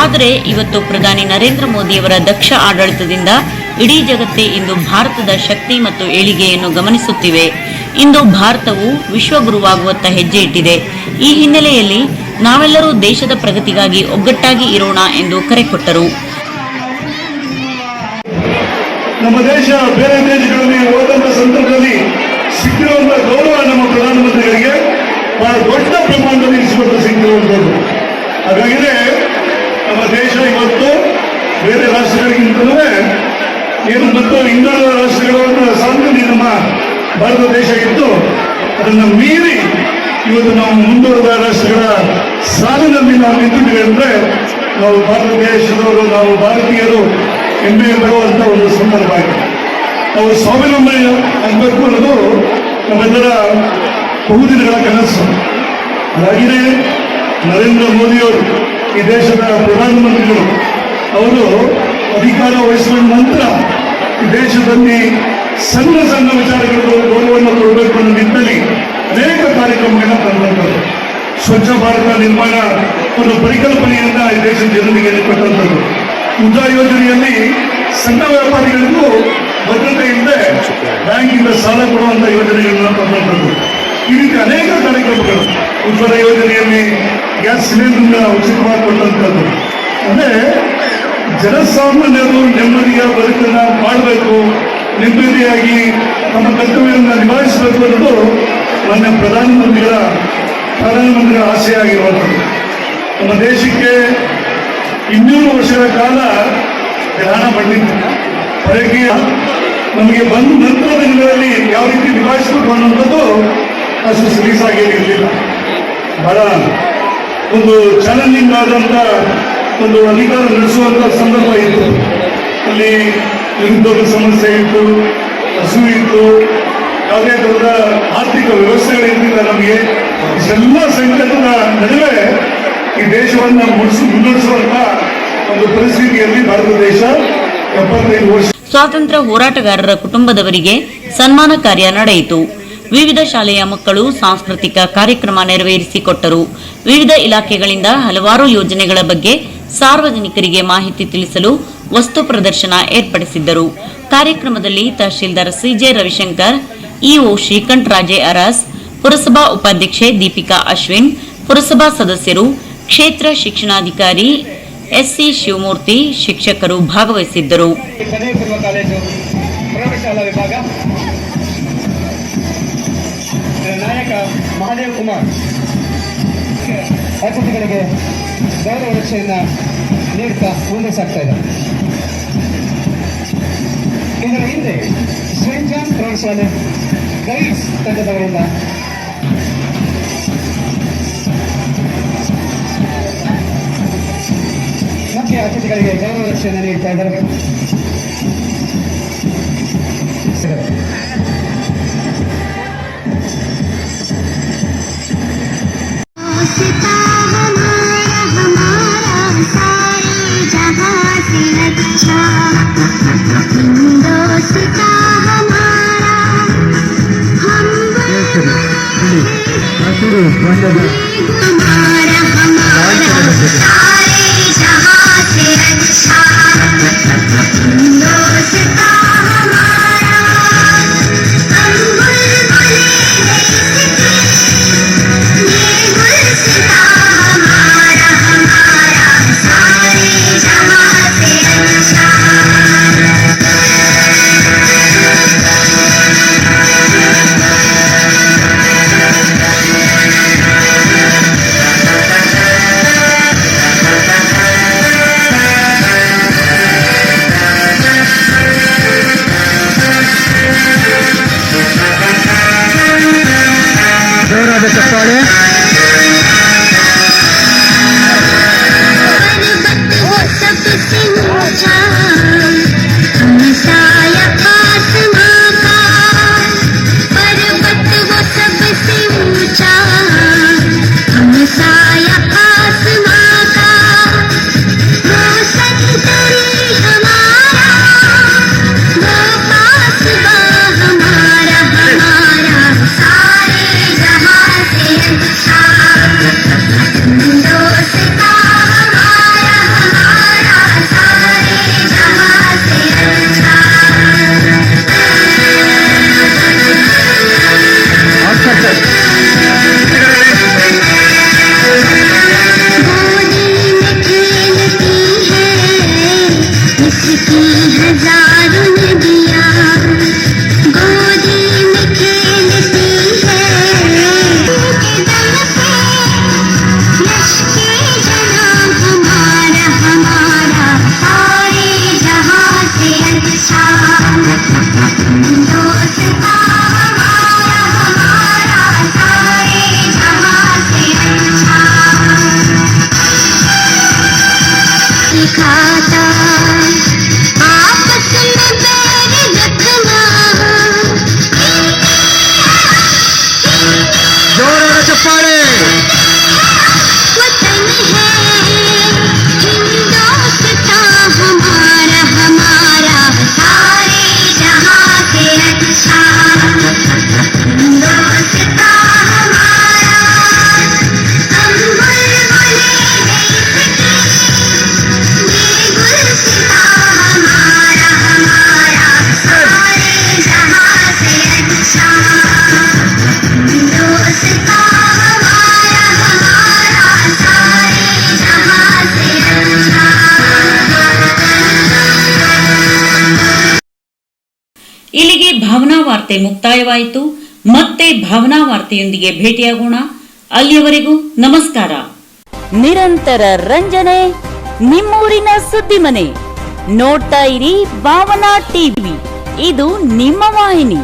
ಆದರೆ ಇವತ್ತು ಪ್ರಧಾನಿ ನರೇಂದ್ರ ಮೋದಿಯವರ ದಕ್ಷ ಆಡಳಿತದಿಂದ ಇಡೀ ಜಗತ್ತೇ ಇಂದು ಭಾರತದ ಶಕ್ತಿ ಮತ್ತು ಏಳಿಗೆಯನ್ನು ಗಮನಿಸುತ್ತಿವೆ. ಇಂದು ಭಾರತವು ವಿಶ್ವಗುರುವಾಗುವತ್ತ ಹೆಜ್ಜೆ ಇಟ್ಟಿದೆ. ಈ ಹಿನ್ನೆಲೆಯಲ್ಲಿ ನಾವೆಲ್ಲರೂ ದೇಶದ ಪ್ರಗತಿಗಾಗಿ ಒಗ್ಗಟ್ಟಾಗಿ ಇರೋಣ ಎಂದು ಕರೆ ಕೊಟ್ಟರು. ನಮ್ಮ ದೇಶ ಬೇರೆ ದೇಶಗಳಲ್ಲಿ ಹೋದಂತ ಸಂದರ್ಭದಲ್ಲಿ ಸಿಕ್ಕಿರುವಂತಹ ಗೌರವ ನಮ್ಮ ಪ್ರಧಾನಮಂತ್ರಿಗಳಿಗೆ ಬಹಳ ದೊಡ್ಡ ಪ್ರಮಾಣದಲ್ಲಿ ಸಿಕ್ಕಿರುವಂಥದ್ದು. ಹಾಗಾಗಿನೇ ನಮ್ಮ ದೇಶ ಇವತ್ತು ಬೇರೆ ರಾಷ್ಟ್ರಗಳಿಗಿಂತಲೂ ಏನು ಮತ್ತು ಇನ್ನುಳಿದ ರಾಷ್ಟ್ರಗಳ ಸಾಧನೆ ನಮ್ಮ ಭಾರತ ದೇಶ ಇತ್ತು, ಅದನ್ನು ಮೀರಿ ಇವತ್ತು ನಾವು ಮುಂದುವರೆದ ರಾಷ್ಟ್ರಗಳ ಸಾಲಿನಲ್ಲಿ ನಾವು ನಿಂತಿದ್ದೇವೆ ಅಂದರೆ ನಾವು ಭಾರತ ದೇಶದವರು, ನಾವು ಭಾರತೀಯರು ಹೆಮ್ಮೆ ಬರುವಂತ ಒಂದು ಸಂದರ್ಭ ಆಗಿದೆ. ನಾವು ಸ್ವಾವಲಂಬನೆ ಆಗಬೇಕು ಅನ್ನೋದು ನಮ್ಮೆಲ್ಲರ ಬಹುದಿನಗಳ ಕನಸು. ಹಾಗೆಯೇ ನರೇಂದ್ರ ಮೋದಿಯವರು, ಈ ದೇಶದ ಪ್ರಧಾನಮಂತ್ರಿಗಳು, ಅವರು ಅಧಿಕಾರ ವಹಿಸಿದ ನಂತರ ಈ ದೇಶದಲ್ಲಿ ಸಣ್ಣ ಸಣ್ಣ ವಿಚಾರಗಳು ಗೌರವವನ್ನು ಕೊಡಬೇಕು ಅನ್ನೋ ನಿಟ್ಟಿನಲ್ಲಿ ಅನೇಕ ಕಾರ್ಯಕ್ರಮಗಳನ್ನ ತಂದಂಥದ್ದು. ಸ್ವಚ್ಛ ಭಾರತ ನಿರ್ಮಾಣ ಒಂದು ಪರಿಕಲ್ಪನೆಯನ್ನ ಈ ದೇಶದ ಜನರಿಗೆ ಕೊಟ್ಟಂಥದ್ದು. ಮುದ್ರಾ ಯೋಜನೆಯಲ್ಲಿ ಸಣ್ಣ ವ್ಯಾಪಾರಿಗಳಿಗೂ ಭದ್ರತೆ ಇಲ್ಲದೆ ಬ್ಯಾಂಕಿಂದ ಸಾಲ ಕೊಡುವಂತ ಯೋಜನೆಗಳನ್ನ ತಂದಂಥದ್ದು. ಈ ರೀತಿ ಅನೇಕ ಕಾರ್ಯಕ್ರಮಗಳು. ಉಜ್ವಲ ಯೋಜನೆಯಲ್ಲಿ ಗ್ಯಾಸ್ ಸಿಲಿಂಡರ್ ಉಚಿತವಾಗಿ ಕೊಟ್ಟಂಥದ್ದು. ಅಂದ್ರೆ ಜನಸಾಮಾನ್ಯರು ನೆಮ್ಮದಿಯ ಬದುಕನ್ನ ಮಾಡಬೇಕು, ನೆಮ್ಮದಿಯಾಗಿ ನಮ್ಮ ಕರ್ತವ್ಯವನ್ನು ನಿಭಾಯಿಸಬೇಕು ಅನ್ನೋದು ಮಾನ್ಯ ಪ್ರಧಾನಮಂತ್ರಿಗಳ ಆಸೆ ಆಗಿರುವಂಥದ್ದು. ನಮ್ಮ ದೇಶಕ್ಕೆ 200 ವರ್ಷಗಳ ಕಾಲ ಧ್ಯಾನ ಬಂದಿತ್ತು. ಹೊರಗೆ ನಮಗೆ ಬಂದ ನಂತರದ ದಿನಗಳಲ್ಲಿ ಯಾವ ರೀತಿ ನಿಭಾಯಿಸಬೇಕು ಅನ್ನುವಂಥದ್ದು ಅಷ್ಟು ಸಲೀಸಾಗಿರಲಿಲ್ಲ. ಬಹಳ ಒಂದು ಚಾಲೆಂಜಿಂಗ್ ಆದಂಥ ಒಂದು ಅಧಿಕಾರ ನಡೆಸುವಂಥ ಸಂದರ್ಭ ಇತ್ತು. ಅಲ್ಲಿ ನಿರುದ್ಯೋಗ ಸಮಸ್ಯೆ ಇತ್ತು, ಹಸಿವು ಇತ್ತು, ಯಾವುದೇ ದೊಡ್ಡ ಆರ್ಥಿಕ ವ್ಯವಸ್ಥೆಗಳಿರಲಿಲ್ಲ. ನಮಗೆ ಇಷ್ಟೆಲ್ಲ ಸಂಕಟದ ನಡುವೆ ಈ ದೇಶವನ್ನು ಮುನ್ನಡೆಸುವಂತ ಒಂದು ಪರಿಸ್ಥಿತಿಯಲ್ಲಿ ಭಾರತ ದೇಶ 75 ವರ್ಷ ಸ್ವಾತಂತ್ರ್ಯ ಹೋರಾಟಗಾರರ ಕುಟುಂಬದವರಿಗೆ ಸನ್ಮಾನ ಕಾರ್ಯ ನಡೆಯಿತು. ವಿವಿಧ ಶಾಲೆಯ ಮಕ್ಕಳು ಸಾಂಸ್ಕೃತಿಕ ಕಾರ್ಯಕ್ರಮ ನೆರವೇರಿಸಿಕೊಟ್ಟರು. ವಿವಿಧ ಇಲಾಖೆಗಳಿಂದ ಹಲವಾರು ಯೋಜನೆಗಳ ಬಗ್ಗೆ ಸಾರ್ವಜನಿಕರಿಗೆ ಮಾಹಿತಿ ತಿಳಿಸಲು ವಸ್ತು ಪ್ರದರ್ಶನ ಏರ್ಪಡಿಸಿದ್ದರು. ಕಾರ್ಯಕ್ರಮದಲ್ಲಿ ತಹಶೀಲ್ದಾರ್ ಸಿಜೆ ರವಿಶಂಕರ್, ಇಒ ಶ್ರೀಕಂಠರಾಜೆ ಅರಸ್, ಪುರಸಭಾ ಉಪಾಧ್ಯಕ್ಷೆ ದೀಪಿಕಾ ಅಶ್ವಿನ್, ಪುರಸಭಾ ಸದಸ್ಯರು, ಕ್ಷೇತ್ರ ಶಿಕ್ಷಣಾಧಿಕಾರಿ ಎಸ್ಸಿ ಶಿವಮೂರ್ತಿ, ಶಿಕ್ಷಕರು ಭಾಗವಹಿಸಿದ್ದರು. ಪದವಿ ಪೂರ್ವ ಕಾಲೇಜು ಪ್ರೌಢಶಾಲಾ ವಿಭಾಗ ನಾಯಕ ಮಹಾದೇವ್ ಕುಮಾರ್ ಅತಿಥಿಗಳಿಗೆ ಗೌರವ ರಕ್ಷೆಯನ್ನು ನೀಡುತ್ತಾ ಮುಂದೆ ಸಾಗ್ತಾ ಇದ್ದಾರೆ. ಇದರ ಹಿಂದೆ ಸೇಂಟ್ ಜಾನ್ ಪ್ರೌಢಶಾಲೆ ಗೈಡ್ಸ್ ತಂಡದವರಿಂದ ಮುಖ್ಯ ಅತಿಥಿಗಳಿಗೆ ಗೌರವ ರಕ್ಷೆಯನ್ನು ನೀಡ್ತಾ ಇದ್ದಾರೆ. ಇಲ್ಲಿಗೆ ಭಾವನಾ ವಾರ್ತೆ ಮುಕ್ತಾಯವಾಯಿತು. ಮತ್ತೆ ಭಾವನಾ ವಾರ್ತೆಯೊಂದಿಗೆ ಭೇಟಿಯಾಗೋಣ. ಅಲ್ಲಿಯವರೆಗೂ ನಮಸ್ಕಾರ. ನಿರಂತರ ರಂಜನೆ, ನಿಮ್ಮೂರಿನ ಸುದ್ದಿ ಮನೆ. ನೋಡ್ತಾ ಇರಿ ಭಾವನಾ ಟಿವಿ, ಇದು ನಿಮ್ಮ ವಾಹಿನಿ.